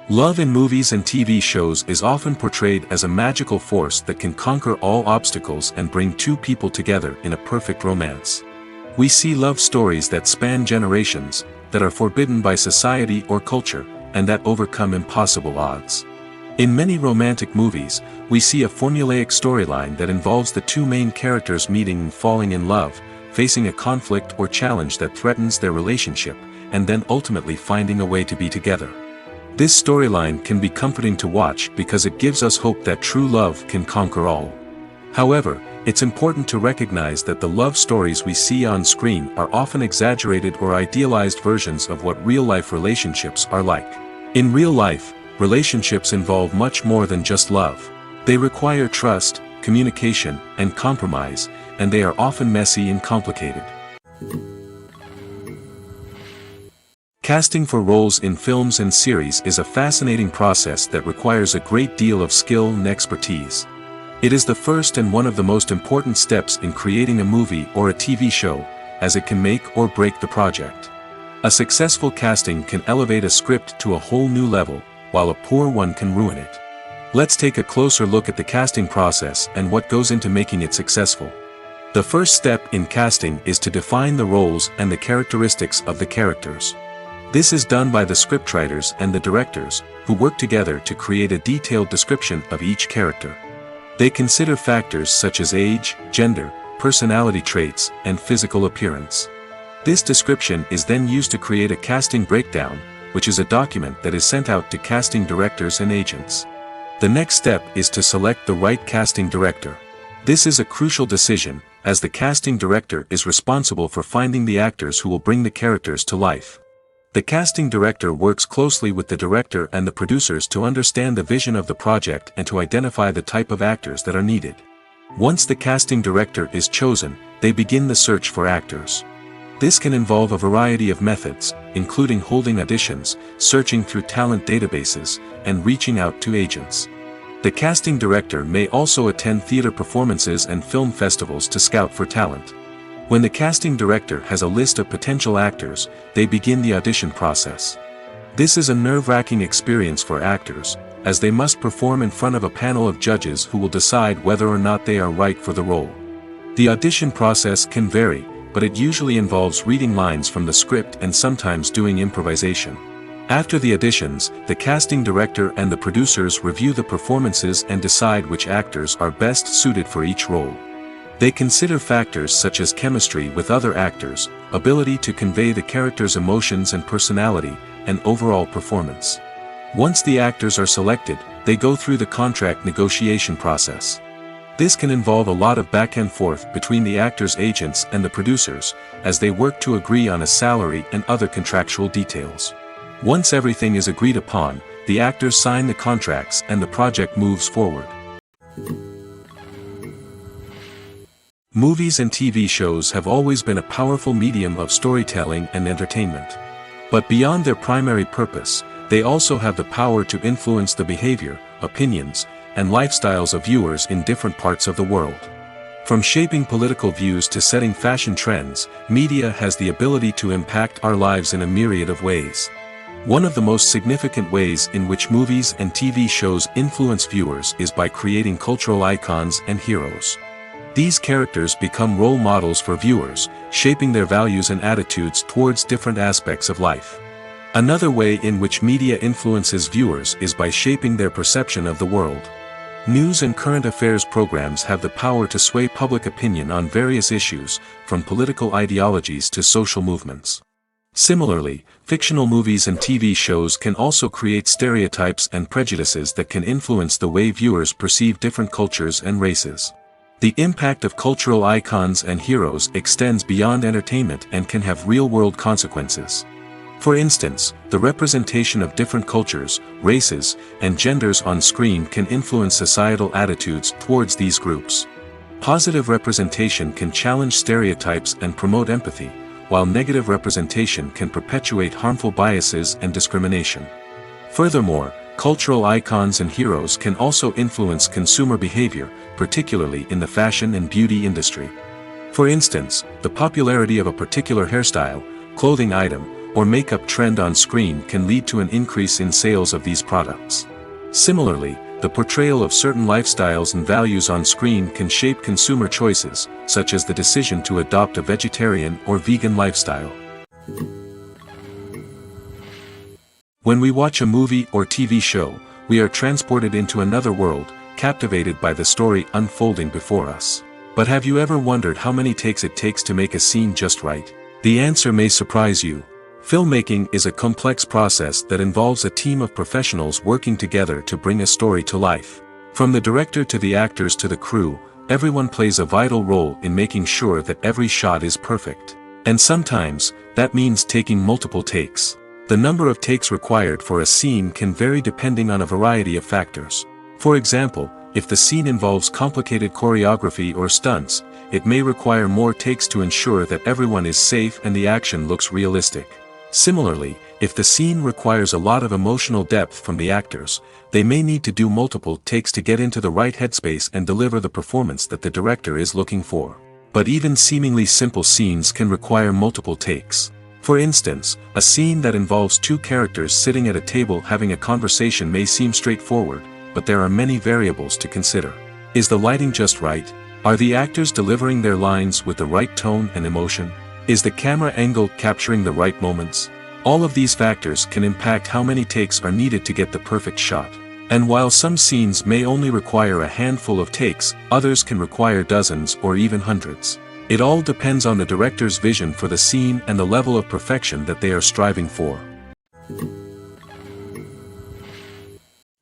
Love in movies and TV shows is often portrayed as a magical force that can conquer all obstacles and bring two people together in a perfect romance. We see love stories that span generations, that are forbidden by society or culture, and that overcome impossible odds. In many romantic movies, we see a formulaic storyline that involves the two main characters meeting and falling in love, facing a conflict or challenge that threatens their relationship, and then ultimately finding a way to be together. This storyline can be comforting to watch because it gives us hope that true love can conquer all. However, it's important to recognize that the love stories we see on screen are often exaggerated or idealized versions of what real-life relationships are like. In real life, relationships involve much more than just love. They require trust, communication, and compromise, and they are often messy and complicated. Casting for roles in films and series is a fascinating process that requires a great deal of skill and expertise. It is the first and one of the most important steps in creating a movie or a TV show, as it can make or break the project. A successful casting can elevate a script to a whole new level, while a poor one can ruin it. Let's take a closer look at the casting process and what goes into making it successful. The first step in casting is to define the roles and the characteristics of the characters. This is done by the scriptwriters and the directors, who work together to create a detailed description of each character. They consider factors such as age, gender, personality traits, and physical appearance. This description is then used to create a casting breakdown, which is a document that is sent out to casting directors and agents. The next step is to select the right casting director. This is a crucial decision, as the casting director is responsible for finding the actors who will bring the characters to life. The casting director works closely with the director and the producers to understand the vision of the project and to identify the type of actors that are needed. Once the casting director is chosen, they begin the search for actors. This can involve a variety of methods, including holding auditions, searching through talent databases, and reaching out to agents. The casting director may also attend theater performances and film festivals to scout for talent. When the casting director has a list of potential actors, they begin the audition process. This is a nerve-wracking experience for actors, as they must perform in front of a panel of judges who will decide whether or not they are right for the role. The audition process can vary, but it usually involves reading lines from the script and sometimes doing improvisation. After the auditions, the casting director and the producers review the performances and decide which actors are best suited for each role. They consider factors such as chemistry with other actors, ability to convey the character's emotions and personality, and overall performance. Once the actors are selected, they go through the contract negotiation process. This can involve a lot of back and forth between the actors' agents and the producers, as they work to agree on a salary and other contractual details. Once everything is agreed upon, the actors sign the contracts and the project moves forward. Movies and TV shows have always been a powerful medium of storytelling and entertainment. But beyond their primary purpose, they also have the power to influence the behavior, opinions, and lifestyles of viewers in different parts of the world. From shaping political views to setting fashion trends, media has the ability to impact our lives in a myriad of ways. One of the most significant ways in which movies and TV shows influence viewers is by creating cultural icons and heroes. These characters become role models for viewers, shaping their values and attitudes towards different aspects of life. Another way in which media influences viewers is by shaping their perception of the world. News and current affairs programs have the power to sway public opinion on various issues, from political ideologies to social movements. Similarly, fictional movies and TV shows can also create stereotypes and prejudices that can influence the way viewers perceive different cultures and races. The impact of cultural icons and heroes extends beyond entertainment and can have real-world consequences. For instance, the representation of different cultures, races, and genders on screen can influence societal attitudes towards these groups. Positive representation can challenge stereotypes and promote empathy, while negative representation can perpetuate harmful biases and discrimination. Furthermore, cultural icons and heroes can also influence consumer behavior, particularly in the fashion and beauty industry. For instance, the popularity of a particular hairstyle, clothing item, or makeup trend on screen can lead to an increase in sales of these products. Similarly, the portrayal of certain lifestyles and values on screen can shape consumer choices, such as the decision to adopt a vegetarian or vegan lifestyle. When we watch a movie or TV show, we are transported into another world, captivated by the story unfolding before us. But have you ever wondered how many takes it takes to make a scene just right? The answer may surprise you. Filmmaking is a complex process that involves a team of professionals working together to bring a story to life. From the director to the actors to the crew, everyone plays a vital role in making sure that every shot is perfect. And sometimes, that means taking multiple takes. The number of takes required for a scene can vary depending on a variety of factors. For example, if the scene involves complicated choreography or stunts, it may require more takes to ensure that everyone is safe and the action looks realistic. Similarly, if the scene requires a lot of emotional depth from the actors, they may need to do multiple takes to get into the right headspace and deliver the performance that the director is looking for. But even seemingly simple scenes can require multiple takes. For instance, a scene that involves two characters sitting at a table having a conversation may seem straightforward, but there are many variables to consider. Is the lighting just right? Are the actors delivering their lines with the right tone and emotion? Is the camera angle capturing the right moments? All of these factors can impact how many takes are needed to get the perfect shot. And while some scenes may only require a handful of takes, others can require dozens or even hundreds. It all depends on the director's vision for the scene and the level of perfection that they are striving for.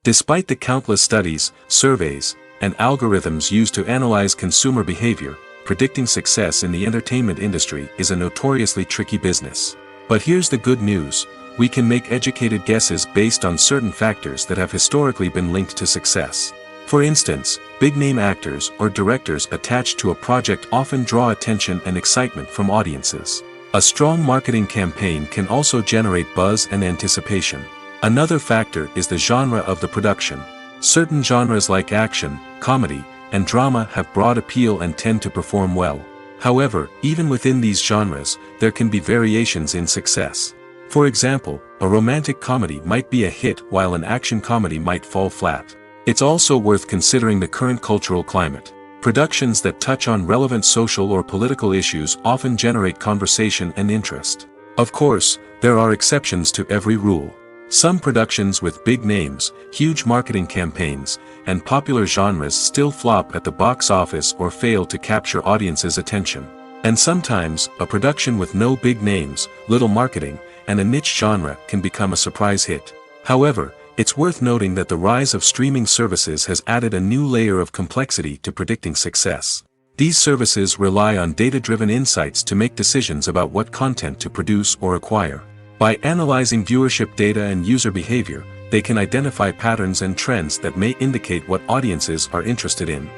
Despite the countless studies, surveys, and algorithms used to analyze consumer behavior, predicting success in the entertainment industry is a notoriously tricky business. But here's the good news: we can make educated guesses based on certain factors that have historically been linked to success. For instance, big-name actors or directors attached to a project often draw attention and excitement from audiences. A strong marketing campaign can also generate buzz and anticipation. Another factor is the genre of the production. Certain genres like action, comedy, and drama have broad appeal and tend to perform well. However, even within these genres, there can be variations in success. For example, a romantic comedy might be a hit while an action comedy might fall flat. It's also worth considering the current cultural climate. Productions that touch on relevant social or political issues often generate conversation and interest. Of course, there are exceptions to every rule. Some productions with big names, huge marketing campaigns, and popular genres still flop at the box office or fail to capture audiences' attention. And sometimes, a production with no big names, little marketing, and a niche genre can become a surprise hit. However, it's worth noting that the rise of streaming services has added a new layer of complexity to predicting success. These services rely on data-driven insights to make decisions about what content to produce or acquire. By analyzing viewership data and user behavior, they can identify patterns and trends that may indicate what audiences are interested in.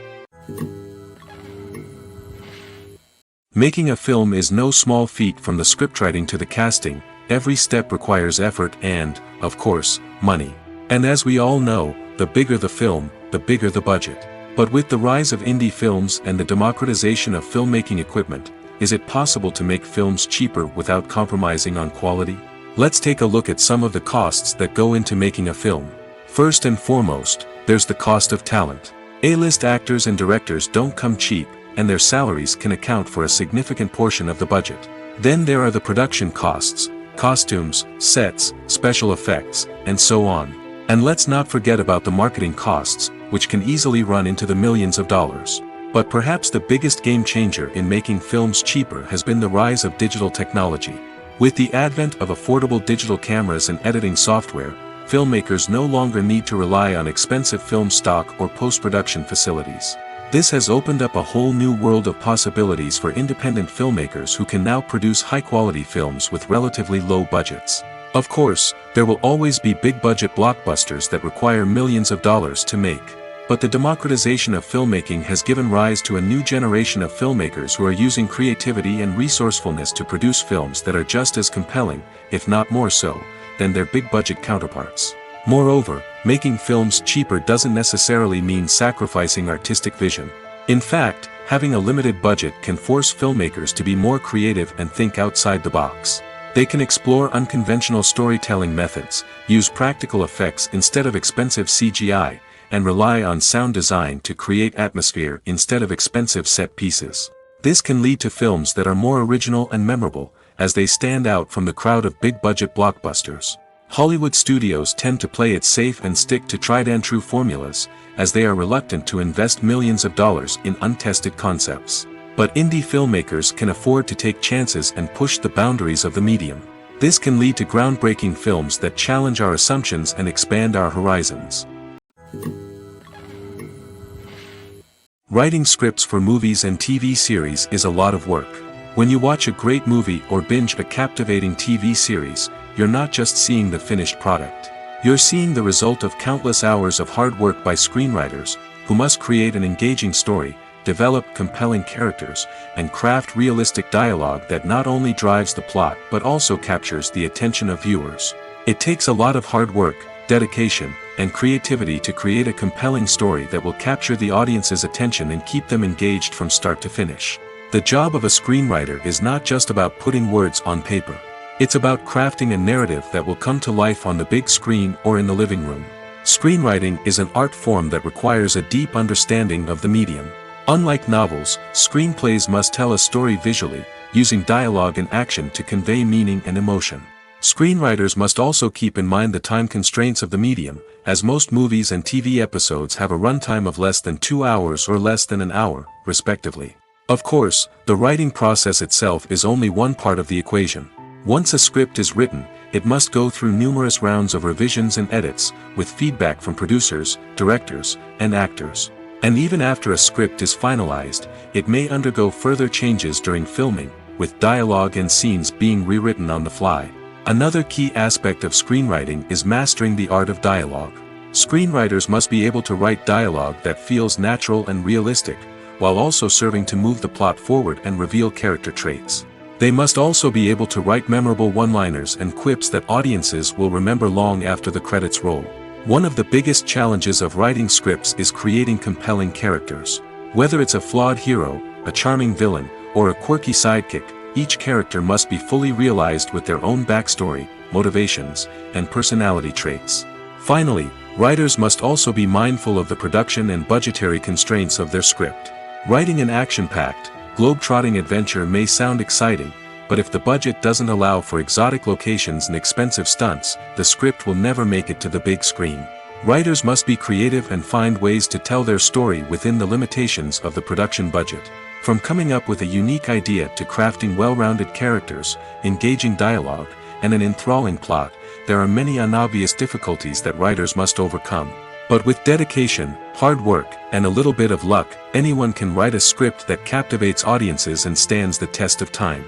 Making a film is no small feat. From the scriptwriting to the casting, every step requires effort and, of course, money. And as we all know, the bigger the film, the bigger the budget. But with the rise of indie films and the democratization of filmmaking equipment, is it possible to make films cheaper without compromising on quality? Let's take a look at some of the costs that go into making a film. First and foremost, there's the cost of talent. A-list actors and directors don't come cheap, and their salaries can account for a significant portion of the budget. Then there are the production costs, costumes, sets, special effects, and so on. And let's not forget about the marketing costs, which can easily run into the millions of dollars. But perhaps the biggest game changer in making films cheaper has been the rise of digital technology. With the advent of affordable digital cameras and editing software, filmmakers no longer need to rely on expensive film stock or post-production facilities. This has opened up a whole new world of possibilities for independent filmmakers who can now produce high-quality films with relatively low budgets. Of course, there will always be big-budget blockbusters that require millions of dollars to make. But the democratization of filmmaking has given rise to a new generation of filmmakers who are using creativity and resourcefulness to produce films that are just as compelling, if not more so, than their big-budget counterparts. Moreover, making films cheaper doesn't necessarily mean sacrificing artistic vision. In fact, having a limited budget can force filmmakers to be more creative and think outside the box. They can explore unconventional storytelling methods, use practical effects instead of expensive CGI, and rely on sound design to create atmosphere instead of expensive set pieces. This can lead to films that are more original and memorable, as they stand out from the crowd of big-budget blockbusters. Hollywood studios tend to play it safe and stick to tried-and-true formulas, as they are reluctant to invest millions of dollars in untested concepts. But indie filmmakers can afford to take chances and push the boundaries of the medium. This can lead to groundbreaking films that challenge our assumptions and expand our horizons. Writing scripts for movies and TV series is a lot of work. When you watch a great movie or binge a captivating TV series, you're not just seeing the finished product. You're seeing the result of countless hours of hard work by screenwriters, who must create an engaging story, develop compelling characters, and craft realistic dialogue that not only drives the plot but also captures the attention of viewers. It takes a lot of hard work, dedication, and creativity to create a compelling story that will capture the audience's attention and keep them engaged from start to finish. The job of a screenwriter is not just about putting words on paper. It's about crafting a narrative that will come to life on the big screen or in the living room. Screenwriting is an art form that requires a deep understanding of the medium. Unlike novels, screenplays must tell a story visually, using dialogue and action to convey meaning and emotion. Screenwriters must also keep in mind the time constraints of the medium, as most movies and TV episodes have a runtime of less than 2 hours or less than an hour, respectively. Of course, the writing process itself is only one part of the equation. Once a script is written, it must go through numerous rounds of revisions and edits, with feedback from producers, directors, and actors. And even after a script is finalized, it may undergo further changes during filming, with dialogue and scenes being rewritten on the fly. Another key aspect of screenwriting is mastering the art of dialogue. Screenwriters must be able to write dialogue that feels natural and realistic, while also serving to move the plot forward and reveal character traits. They must also be able to write memorable one-liners and quips that audiences will remember long after the credits roll. One of the biggest challenges of writing scripts is creating compelling characters. Whether it's a flawed hero, a charming villain, or a quirky sidekick, each character must be fully realized with their own backstory, motivations, and personality traits. Finally, writers must also be mindful of the production and budgetary constraints of their script. Writing an action-packed, globe-trotting adventure may sound exciting, but if the budget doesn't allow for exotic locations and expensive stunts, the script will never make it to the big screen. Writers must be creative and find ways to tell their story within the limitations of the production budget. From coming up with a unique idea to crafting well-rounded characters, engaging dialogue, and an enthralling plot, there are many unobvious difficulties that writers must overcome. But with dedication, hard work, and a little bit of luck, anyone can write a script that captivates audiences and stands the test of time.